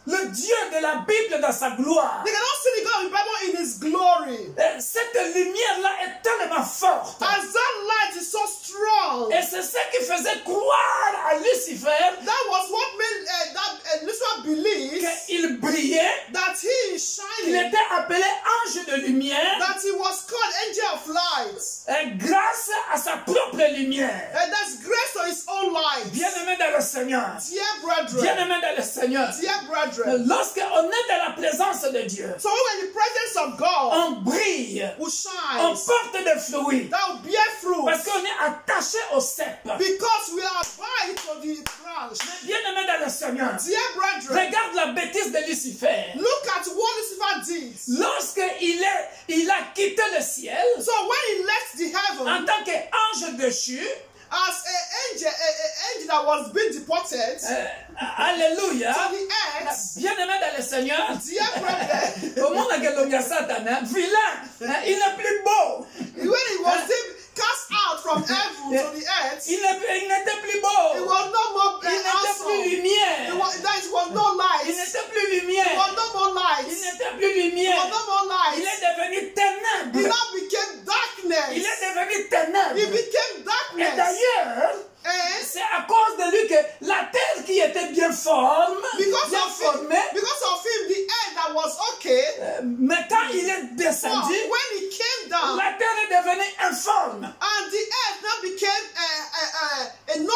le Dieu de la Bible dans sa gloire. They cannot see the God of the Bible in His glory. Cette lumière-là est tellement forte. As that light is so strong, Et c'est ce qui faisait croire à Lucifer that was what made Lucifer believe qu'il brillait, that he is qu'il shining, était appelé ange de lumière that he was called angel of light. grâce à sa propre lumière. And that's grace to his own light. Bien-aimé dans le Seigneur. Dear brethren, Bien-aimé dans le Seigneur. dear brethren, Lorsqu'on est dans la présence de Dieu, so when we're in the presence of God, on brille, we on shine, porte des fruits. that will bear fruit, Parce qu'on est attaché au cep. because we are bound to the branch. Bien-aimé dans le Seigneur. Dear brethren, Regarde la bêtise de Lucifer. look at what Lucifer did. Il a quitté le ciel So when he left the heaven en tant qu'ange déchu, as an angel that was being deported alléluia, to the earth, bien-aimé dans le Seigneur, dear brethren, au monde que Satan, vilain, il n'est plus beau, when he was cast out from heaven to the earth, il n'était plus it beau, was no more il n'était plus awesome. lumière, There was no light. il n'était plus There lumière, was no more light. il n'était plus There lumière, was no more light. il est devenu He ténèbres, now became darkness. il est devenu He ténèbres. became Et darkness. d'ailleurs, And c'est à cause de lui que la terre qui était bien formée, because of him, the air that was okay, mais quand il est but descendu, when he came down, la terre est devenue informe. and the earth now became a no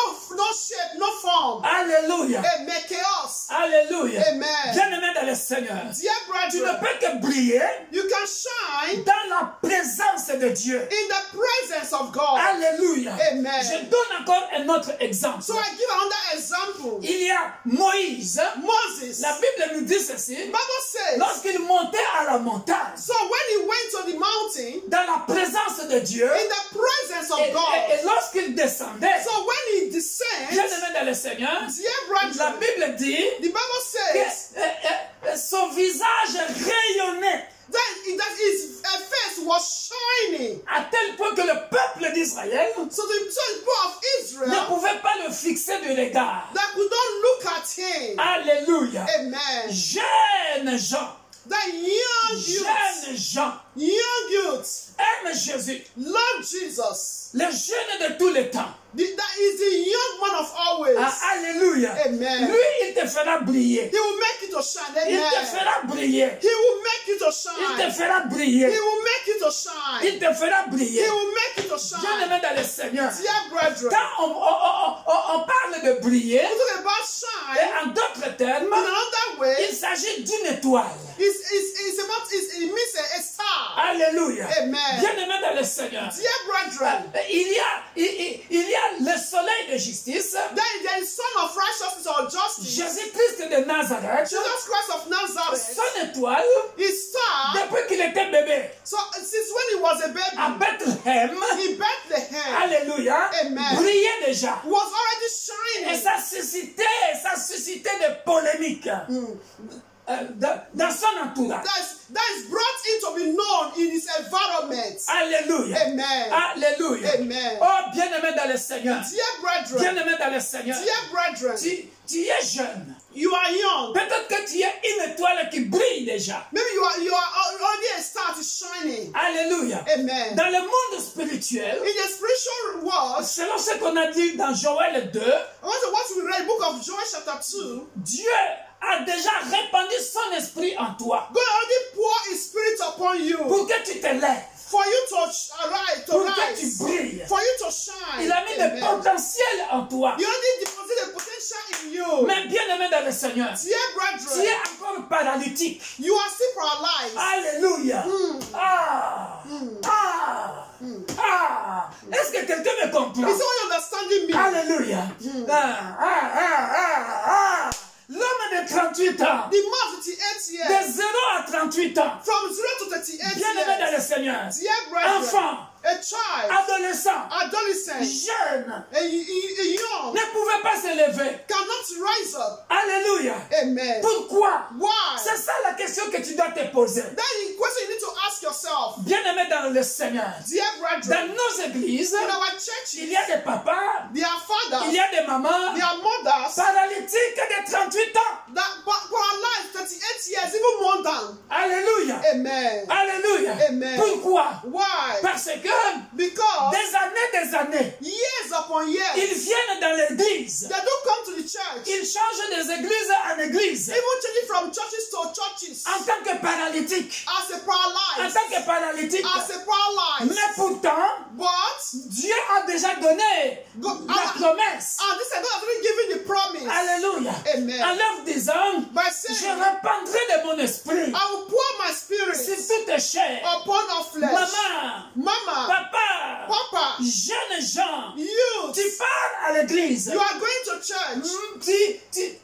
shape, no form, Alléluia. a chaos. Alléluia. Amen. Bien-aimé dans le Seigneur, Dear tu ne brethren, peux que briller you can shine dans la présence de Dieu. in the presence of God. Alléluia. Amen. Je donne encore un autre exemple. So I give another example. Il y a Moïse. Moses, La Bible nous dit ceci. the Bible says, Lorsqu'il montait à la montagne, so when he went to the mountain, dans la présence de Dieu, in the presence of et God, lorsqu'il descendait, so when he descends, bien-aimé dans le Seigneur, dear la brethren, Bible dit the Bible says que son visage rayonnait that his face was shining. à tel point que le peuple d'Israël So the people of ne Israel pouvait pas le fixer du regard. that could not look at him. Alléluia. Amen. Jeunes gens, That jeunes gens young youths, aiment Jésus. love Jesus. Les jeunes de tous les temps. That is the young man of always. Alléluia. Amen. Lui, il te fera briller. He will make you to shine. Il te Amen. fera briller. He will make you to Il te shine. fera briller. He will make you to shine. Il te fera He briller. will make you to shine. Bien-aimé dans le Seigneur. Dear brethren, Quand on parle de briller, we're talking about et shine en d'autres termes, in another way. il s'agit d'une étoile. It means a star. Alléluia. Amen. Bien-aimé dans le Seigneur. Dear brethren, Il y a le soleil de justice, there is Son of Righteousness or Justice, Jésus-Christ de Nazareth, Jesus Christ of Nazareth, son étoile, his star. depuis qu'il était bébé, So since when he was a baby, à Bethléem, in Bethlehem, Alléluia, Amen. brillait déjà. was already Et shining. ça suscitait des polémiques dans son entourage. That is brought in to be known in his environment. Alléluia. Amen. Alléluia. Amen. Oh, bien-aimé dans le Seigneur. Dear brethren, Bien-aimé dans le Seigneur. dear brethren, Tu es jeune. you are young. Peut-être que tu es une étoile qui brille déjà. Maybe you are already a star that is shining. Alléluia. Amen. Dans le monde spirituel, In the spiritual world, selon ce qu'on a dit dans Joël 2, what we read, book of Joel chapter 2, Dieu a déjà répandu son esprit en toi God already pour his spirit upon you pour que tu te lèves, for you to arise, pour que tu brilles. for you to shine. Il a mis le Amen. potentiel en toi. You already deposited the potential in you. Mais bien aimé dans le Seigneur, Dear tu es brethren, encore paralytique. you are still paralyzed. Alléluia. Est-ce que quelqu'un me comprend? Is someone understanding me? Alléluia. L'homme de 38 ans, The man 38 years, de 0 à 38 ans, from 0 to 38 bien aimé dans years, le Seigneur, dear brethren, enfant, a child, adolescent, adolescent, jeune, a young, ne pouvait pas se lever. cannot rise up. Alléluia. Amen. Pourquoi? Why? C'est ça la question que tu dois te poser. That is the question you need to ask yourself. Bien aimé dans le Seigneur, Dear dans brethren, nos églises, in our il churches, y a des papas, there are fathers, il y a des mamans there are mothers paralytiques de 38 ans. that paralyzed 38 years, even more than. Alléluia. Amen. Alléluia. Amen. Pourquoi? Why? Parce que Because des années, years upon years, ils viennent dans l'église. they don't come to the church. Ils changent des églises en églises. Even changing from churches to churches En tant que paralytique. as a En paralyzed. tant que paralytique. As a paralyzed. Mais pourtant, But, Dieu a déjà donné la promesse. and this is God has already given the promise. Alléluia. Amen. En leur disant, By je saying, répandrai de mon esprit I will pour my spirit sur toute chair. upon our flesh. Maman, Mama, papa, Papa, jeunes gens, youth, tu parles à l'église. you are going to church.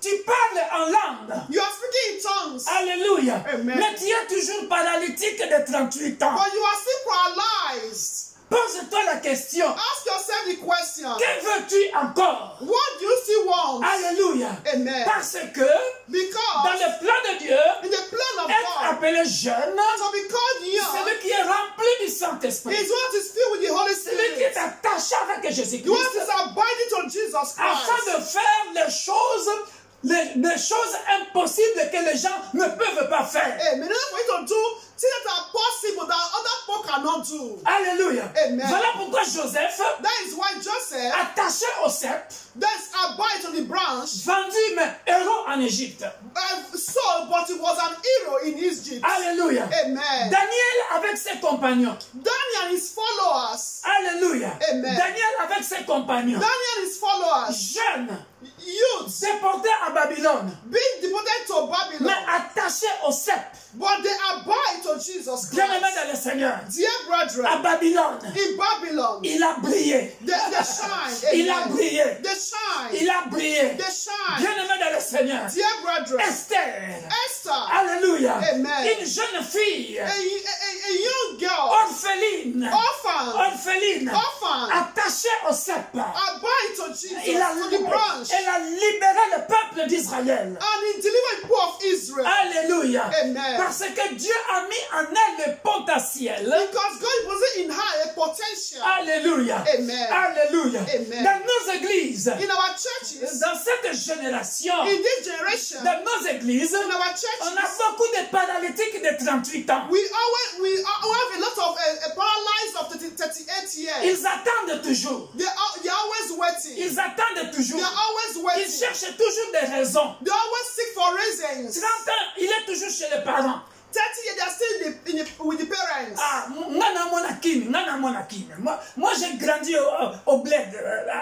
Tu parles en langue. You are speaking in tongues. Alléluia. Amen. Mais tu es toujours paralytique de 38 ans. But you are still paralyzed. Pose-toi la question. Ask yourself the question. Que veux-tu encore? What do you still want? Alléluia. Amen. Parce que dans Because le plan de Dieu, in the plan of être God, appelé jeune, to be called young, celui qui est rempli du Saint-Esprit, is what is filled with the Holy celui qui est Spirit. attaché avec The one Jésus-Christ, is abiding to Jesus afin Christ. de faire les choses impossibles que les gens ne peuvent pas faire. Amen. In order for you to do things that are possible that other people cannot do. Alléluia. Amen. Voilà pourquoi Joseph, That is why Joseph, attaché au sceptre, that's abide on the branch, vendu mais héros en Égypte. sold, but he was an hero in Egypt. Alléluia. Amen. Daniel avec ses compagnons. Daniel and his followers. Alléluia. Amen. Daniel avec ses compagnons. Daniel and his followers. Jeunes, Youths déportés à Babylone, being deported to mais Babylon. attachés au sceptre. But they abide to Jesus Bien aimé Christ. dans le Seigneur. Dear À brethren, Babylone, in Babylon, il a brillé. they shine. Il a Amen. brillé. They shine. Il a brillé. They shine. Bien aimé dans le Seigneur. Dear brethren, Esther. Esther, Alléluia. Amen. Une jeune fille. a young girl, Orpheline. orphan, Orpheline. orphan, Attachée au sceptre. abide to Jesus, Elle a to the branch, libéré le peuple d'Israël. and he delivered the people of Israel. Alléluia. Amen. Parce que Dieu a mis en elle le potentiel. Because God was in her a potential. Alléluia. Amen. Alléluia. Amen. Dans nos églises, In our churches, dans cette génération, in this generation, dans nos églises, in our on a churches, beaucoup de paralytiques de 38 ans. we have a lot of paralyzed of 38 years. Ils attendent toujours. They're always waiting. Ils attendent toujours. They're always Ils waiting. cherchent toujours des raisons. They always seek for reasons. 30 ans, il est toujours chez les parents. 30 years, they're still with the parents. Ah, moi j'ai grandi au bled,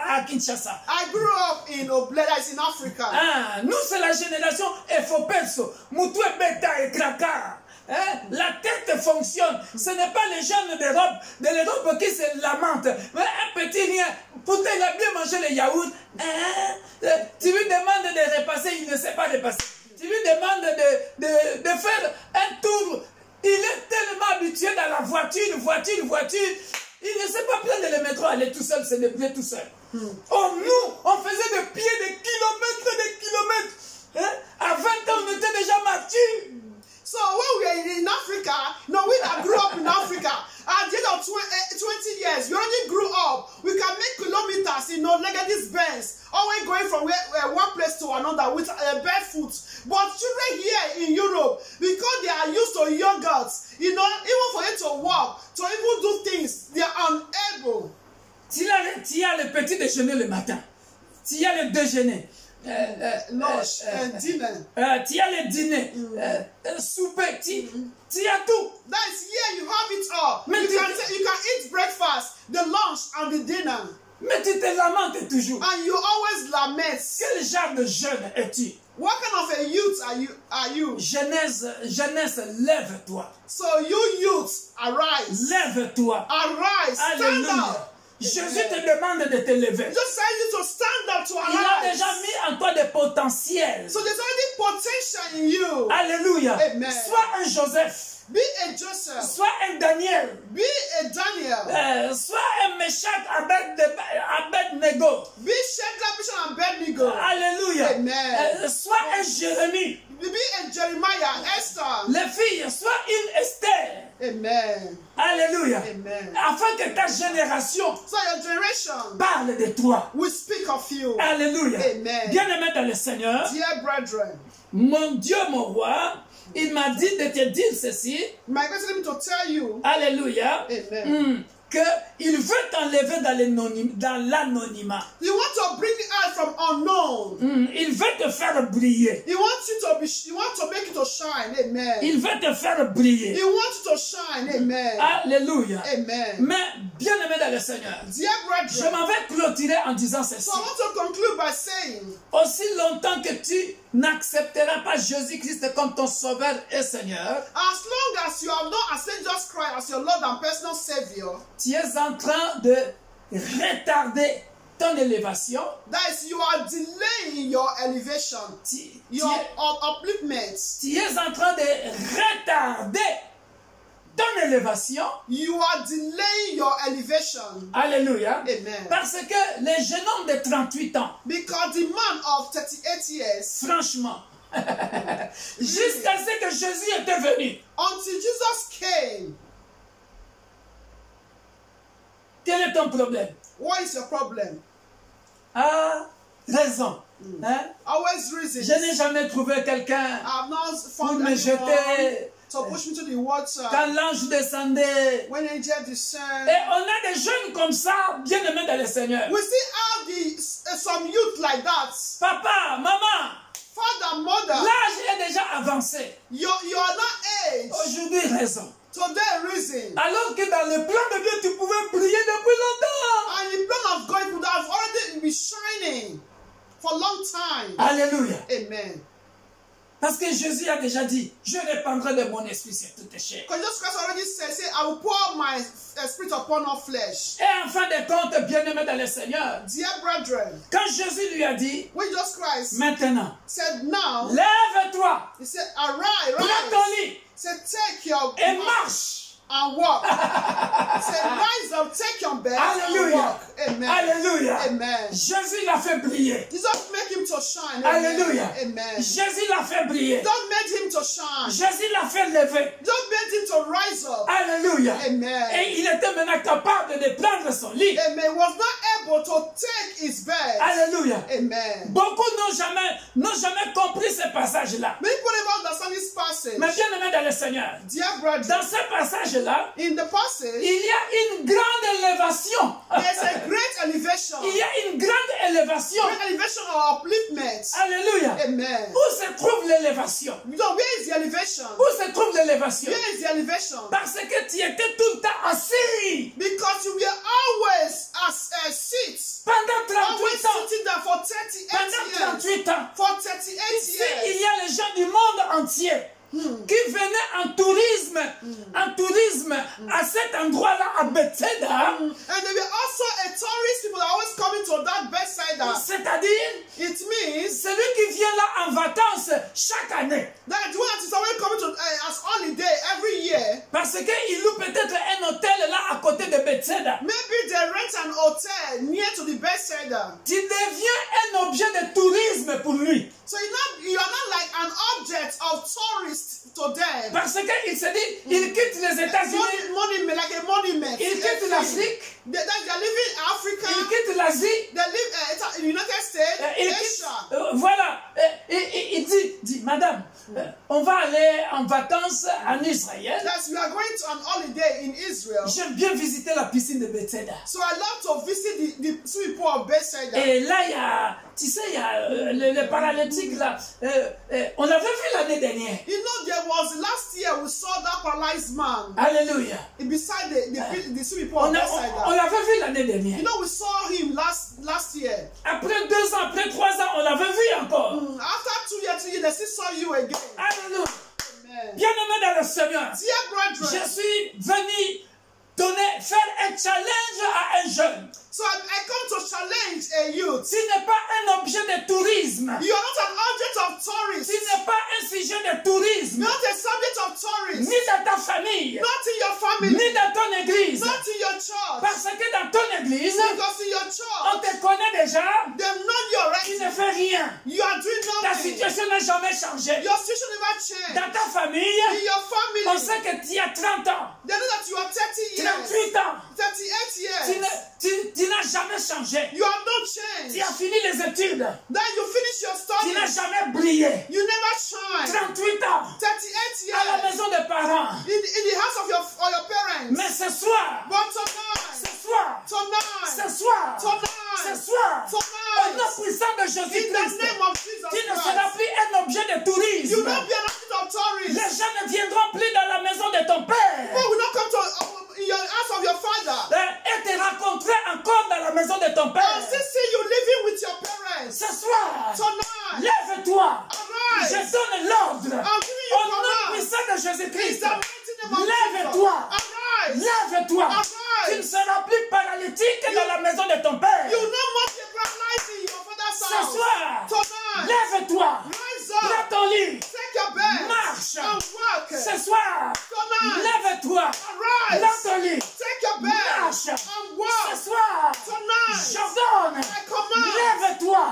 à Kinshasa. I grew up in Obleda, it's in Africa. Ah, nous c'est la génération Efopeso, Moutou et Beta et Kraka. Hein? La tête fonctionne. Ce n'est pas les jeunes de l'Europe qui se lamentent. Mais un petit rien, pourtant il a bien mangé les yaourts. Hein? Tu lui demandes de repasser, il ne sait pas repasser. Tu lui demandes de faire un tour. Il est tellement habitué dans la voiture. Il ne sait pas prendre le métro, aller tout seul, se débrouiller tout seul. Oh, nous, on faisait des pieds, des kilomètres. Hein? À 20 ans, on était déjà matures. So when we were in Africa, we that grew up in Africa, at the end of 20 years, we already grew up. We can make kilometers, like this Benz, always going from one place to another with barefoot. But children here in Europe, because they are used to yogurts, even for them to walk, to even do things, they are unable. Tu as le petit déjeuner le matin. Tu as le déjeuner. Lunch and dinner. Tu as le dîner. Souper. Tu as tout. That's here, you have it all. You can eat breakfast, the lunch, and the dinner. Mais tu te lamentes toujours. And you always lament. Quel genre de jeune es-tu? What kind of a youth are you? Jeunesse, lève-toi. So you youth, arise. Lève-toi. Arise. Stand Alléluia. up. Jésus te demande de te lever. Just tell you to stand up, to Il a arise. déjà mis en toi des potentiels. So there's already potential in you. Alléluia. Amen. Sois un Joseph. Be a Joseph. Sois un Daniel. Be a Daniel. Sois un Meshach Abednego. Be Shadrach, Meshach, and Abednego. Alléluia. Amen. Sois un Jérémie. Be a Jeremiah, Esther. Les filles, sois une Esther. Amen. Alléluia. Amen. Afin que ta génération So your generation parle de toi. will speak of you. Alléluia. Amen. Bien-aimé dans le Seigneur, Dear brethren, mon Dieu, mon roi, il m'a dit de te dire ceci. my God told me to tell you, Alléluia. Amen. qu'il veut t'enlever dans l'anonymat. You want to bring it out from unknown. Il veut te faire briller. He wants you to be. He wants to make you to shine. Amen. Il veut te faire briller. He wants you to shine. Amen. Alléluia. Amen. Mais bien aimé dans le Seigneur, Dear je brethren, m'en vais clôturer en disant ceci. so I want to conclude by saying, Aussi longtemps que tu n'accepteras pas Jésus-Christ comme ton sauveur et Seigneur, as long as you have not accepted Jesus Christ as your Lord and personal Savior, tu es en train de retarder ton élévation. that is, you are delaying your elevation, your upliftment. Tu es en train de retarder ton élévation. You are delaying your elevation. Alléluia. Amen. Parce que les jeunes hommes de 38 ans, Because the man of 38 years, franchement, jusqu'à ce que Jésus était venu, until Jesus came, quel est ton problème? what is your problem? Ah, raison. Hein? Always reasons. Je n'ai jamais trouvé quelqu'un I have not pour found me anyone jeter to push me to the water. quand l'ange descendait. When angel descend, Et on a des jeunes comme ça, bien aimés dans le Seigneur. we still have some youth like that. Papa, maman, Father, mother, l'âge est déjà avancé. you are not age. Aujourd'hui, raison. Today, reason. Alors que dans le plan de Dieu, tu pouvais briller depuis longtemps. And the plan of God would have already been shining for a long time. Alléluia. Amen. Parce que Jésus a déjà dit, je répandrai de mon esprit sur toutes les chairs. Because Jesus Christ already said, I will pour my spirit upon all flesh. Et en fin de compte, bien-aimé dans le Seigneur, Dear brethren, quand Jésus lui a dit, when Jesus Christ maintenant, said, now, lève-toi, he said, arise, prends ton rise. lit He said, take your et mat marche. and walk. He said, rise up, take your bed and Alléluia. walk. Amen. Alléluia. Amen. Jésus l'a fait briller. Jesus make him to shine. Amen. Alléluia. Amen. Jésus l'a fait briller. God made him to shine. Jésus l'a fait lever. God made him to rise up. Alléluia. Amen. Et il était maintenant capable de prendre son lit. Amen. Was not able to take his bed. Alléluia. Amen. Beaucoup n'ont jamais compris ce passage-là. Many people never understand this passage. Mais bien aimé dans le Seigneur, Dear brethren, dans ce passage-là, in the passage, il y a une grande élévation. there's a great elevation. Il y a une grande élévation. Great elevation or upliftment. Alléluia. Amen. Où se trouve l'élévation? So where is the elevation? Où se trouve l'élévation? Where is the elevation? Parce que tu étais tout le temps assis. Because you were always as a seat. Pendant Always 38 ans. sitting there for 38 Pendant years. 38 ans. For 38 Ici, il years. y a les gens du monde entier qui venaient en tourisme à cet endroit-là, à Bethsaida. And there were also a tourist people that are always coming to that Bethsaida. C'est-à-dire, It means celui qui vient là en vacances chaque année. that the one that is always coming to as holiday every year. Parce qu'il loue peut-être un hôtel là à côté de Bethsaida. Maybe they rent an hotel near to the Bethsaida. Tu deviens un objet de tourisme pour lui. So you are not like an object of tourist to them. Parce qu'il se dit, il quitte les États-Unis, Monument, like a monument. il quitte l'Afrique, They living in Africa. il quitte l'Asie, They live in the United States, il quitte, Asia. voilà, il dit, madame, on va aller en vacances en Israël. Yes, we are going to an holiday in Israel. J'aime bien visiter la piscine de Bethsaida. So I love to visit the swimming pool of Bethsaida. Et là, Tu sais, il y a les paralytiques là. On l'avait vu l'année dernière. You know, there was last year we saw that paralyzed man Alléluia. beside the swimming pool On on that side. l'avait vu l'année dernière. You know, we saw him last year. Après 2 ans, après 3 ans, on l'avait vu encore. After 2 years, they still saw you again. Alléluia. Amen. Bien-aimé dans le Seigneur, Dear brethren, je suis venu faire un challenge à un jeune. so I come to challenge a youth. Tu n'es pas un objet de tourisme. You are not an object of tourist. Tu n'es pas un sujet de tourisme. Not a subject of tourist. Ni dans ta famille, Not in your family. ni dans ton église. Not in your church. Parce que dans ton église, Because in your on church, te connaît déjà. they know you're Tu ready. ne fais rien. You are doing Ta nothing. situation n'a jamais changé. Your situation never changed. Dans ta famille, In your on family, sait que tu as 30 ans, they know that you are 30 years, 38 ans. 38 Tu years. n'as jamais changé. You have not Tu changed. as fini les études. Then you finish your Tu n'as studies. jamais brillé. You never shine. 38 ans 38 à la years maison des parents. in the house of your parents. Mais ce soir, But tonight, ce soir, ce tonight, soir, ce tonight, soir, au tonight, nom puissant de in Jésus-Christ, the name of Jesus tu ne seras Christ, plus un objet de you tourisme. will not be an object of tourist. Les gens ne viendront plus dans la maison de ton père People will not come to your house of your father. et te rencontrer encore dans la maison de ton I'll père. still see you living with your parents. Ce soir, Tonight, lève-toi. arise. Je donne l'ordre I'm giving you au nom command. puissant de In Jésus-Christ. the mighty name of Lève-toi. Jesus. Arise. Lève-toi. Tu ne seras plus paralytique dans la maison de ton père. You will not more be paralyzed in your father's Ce house. soir, Tonight, lève-toi. rise Prends up. ton lit. Take your bed. Marche. And walk. Ce soir, Tonight, lève-toi. arise. Prends ton lit. Take your bed. Marche. And walk. Ce soir, Tonight, j'ordonne. I command. Lève-toi.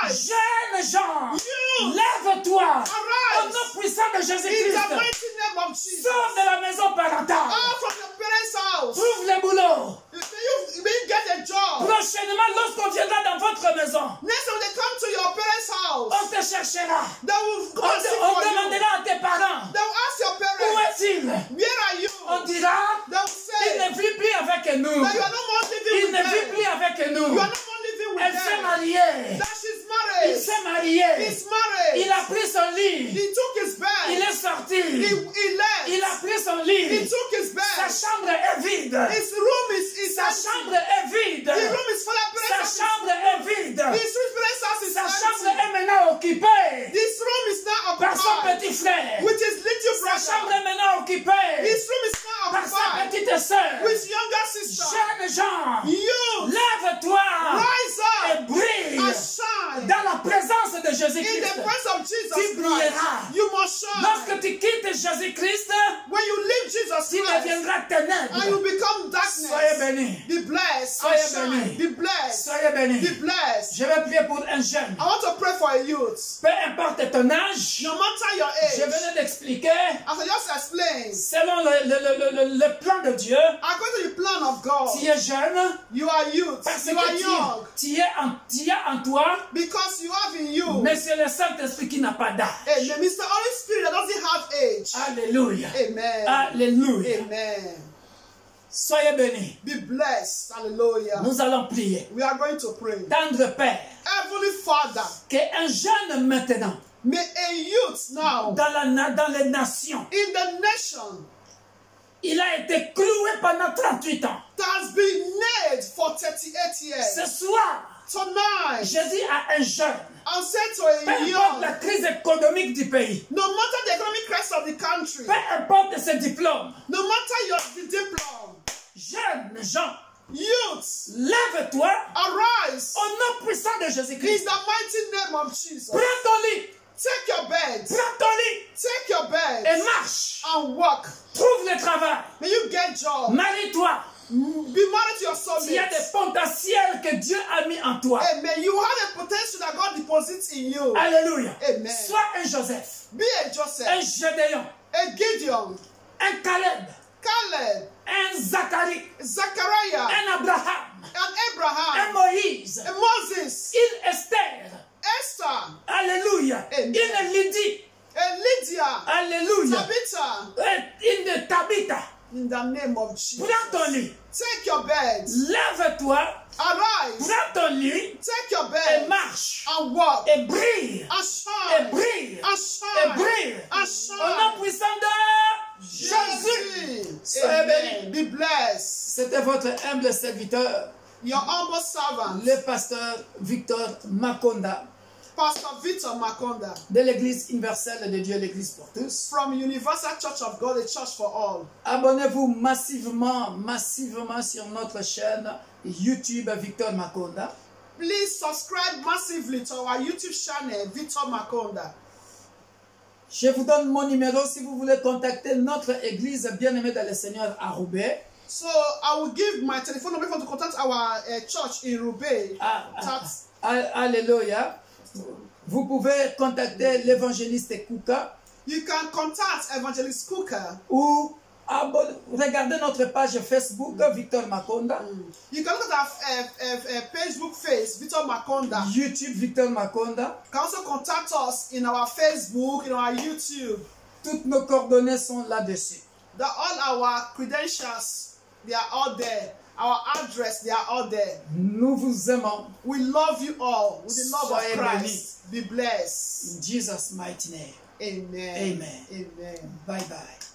Arise. Jeunes gens, You. lève-toi. Au Arise. nom puissant de In the Jésus-Christ. mighty name of Jesus. Sors de la maison parentale. Out from your parents' house. Trouve le boulot. You may get a job. Prochainement, lorsqu'on viendra dans votre maison, Next time they come to your parents' house, on te cherchera. they will go On, and seek on for you. demandera à tes parents, They will ask your où parents, est-il? where are you? On dira, They will il say, ne vit plus avec nous. that you are no more living Il with ne vit them. plus avec You nous. are no more living with Elle s'est them. mariée. That she's Il married. s'est marié. He's married. Il a pris son lit. He took his Il bed. est sorti. He left. Il a pris son He lit. took his Sa bed. chambre est vide. His room is Sa empty. chambre est vide. The room is full of Sa parents' chambre est vide. His parents' house is Sa chambre empty. est maintenant occupée This room is now par son occupied petit frère. with his little Sa chambre brother. est maintenant occupée His room is now par sa occupied petite sœur. with younger sister. Jeunes gens, You lève-toi rise et up brille and shine dans la présence de in the Jésus-Christ. presence of Jesus Tu Christ. brilleras. You must shine. Lorsque tu quittes Jésus-Christ, When you leave Jesus tu Christ deviendras and you ténèbres. become Soyez darkness, bénis. be blessed Soyez and shine. bénis. Be blessed. Soyez bénis. Be blessed. Je vais prier pour un jeune. I want to pray for a youth. Peu importe ton âge, No matter your je age, venais d'expliquer, as I just explained, selon le plan de Dieu, according to the plan of God, tu es jeune you are youth, parce you are que young, tu as en toi, because you have in you. mais c'est le Saint-Esprit qui n'a pas d'âge. Amen. Mr. Holy Spirit that doesn't have age. Alléluia. Amen. Alléluia. Amen. Soyez bénis. Be blessed. Hallelujah. Nous allons prier. We are going to pray. Tendre Père, Heavenly Father, qu'un jeune maintenant, may a youth now dans les nations, in the nation il a été cloué pendant 38 ans. that has been nailed for 38 years. Ce soir, Tonight, je dis à un jeune, I'm said to peu a importe la young, crise économique du pays, no matter the economic crisis of the country, peu importe ses diplômes, no matter your diploma, jeunes gens, youths, lève-toi arise au nom puissant de in Jésus-Christ. the mighty name of Jesus. Prends ton lit, Take your bed, prends ton lit take your bed et marche. and walk. Trouve le travail, May you get job. marie-toi. Be married to your Il y a des soulmate. potentiels que Dieu a mis en toi. Amen. You have a potential that God deposits in you. Alléluia. Amen. Sois un Joseph, Be a Joseph, un Gédéon, a Gideon, un Caleb, Caleb, un Zacharie, Zachariah, un Abraham, and un Abraham, Moïse, and Moses, une Esther. Esther, Alléluia. Amen. Une Lydie. and Lydia, Alléluia. Tabitha, Une Tabitha. In the name of Jesus. Prends ton lit. Take your bed. Lève-toi. Arise. Prends ton lit. Take your Et bed. marche. And walk. Et brille. And Et shine. brille. And Et shine. brille. And Au shine. nom puissant de Jésus. Soyez Amen. bénis. Be blessed. C'était votre humble serviteur, Your humble servant, le pasteur Victor Makonda, Pastor Victor Makonda, de l'Église universelle de Dieu, l'Église pour tous. from Universal Church of God, a church for all. Abonnez-vous massivement sur notre chaîne YouTube Victor Makonda. Please subscribe massively to our YouTube channel, Victor Makonda. Je vous donne mon numéro si vous voulez contacter notre Église bien-aimée dans le Seigneur à Roubaix. So I will give my telephone number for to contact our church in Roubaix. Alléluia. Vous pouvez contacter l'évangéliste Kouka You can contact Evangelist Cooker. ou regardez notre page Facebook Victor Makonda, You can look at our Facebook face, Victor Makonda. YouTube Victor Makonda. You can also contact us in our Facebook, in our YouTube. Toutes nos coordonnées sont là-dessus. All our credentials, they are all there. Our address, they are all there. Nous vous aimons. We love you all with the love Soyez of Christ. Be blessed. In Jesus' mighty name. Amen. Amen. Amen. Bye bye.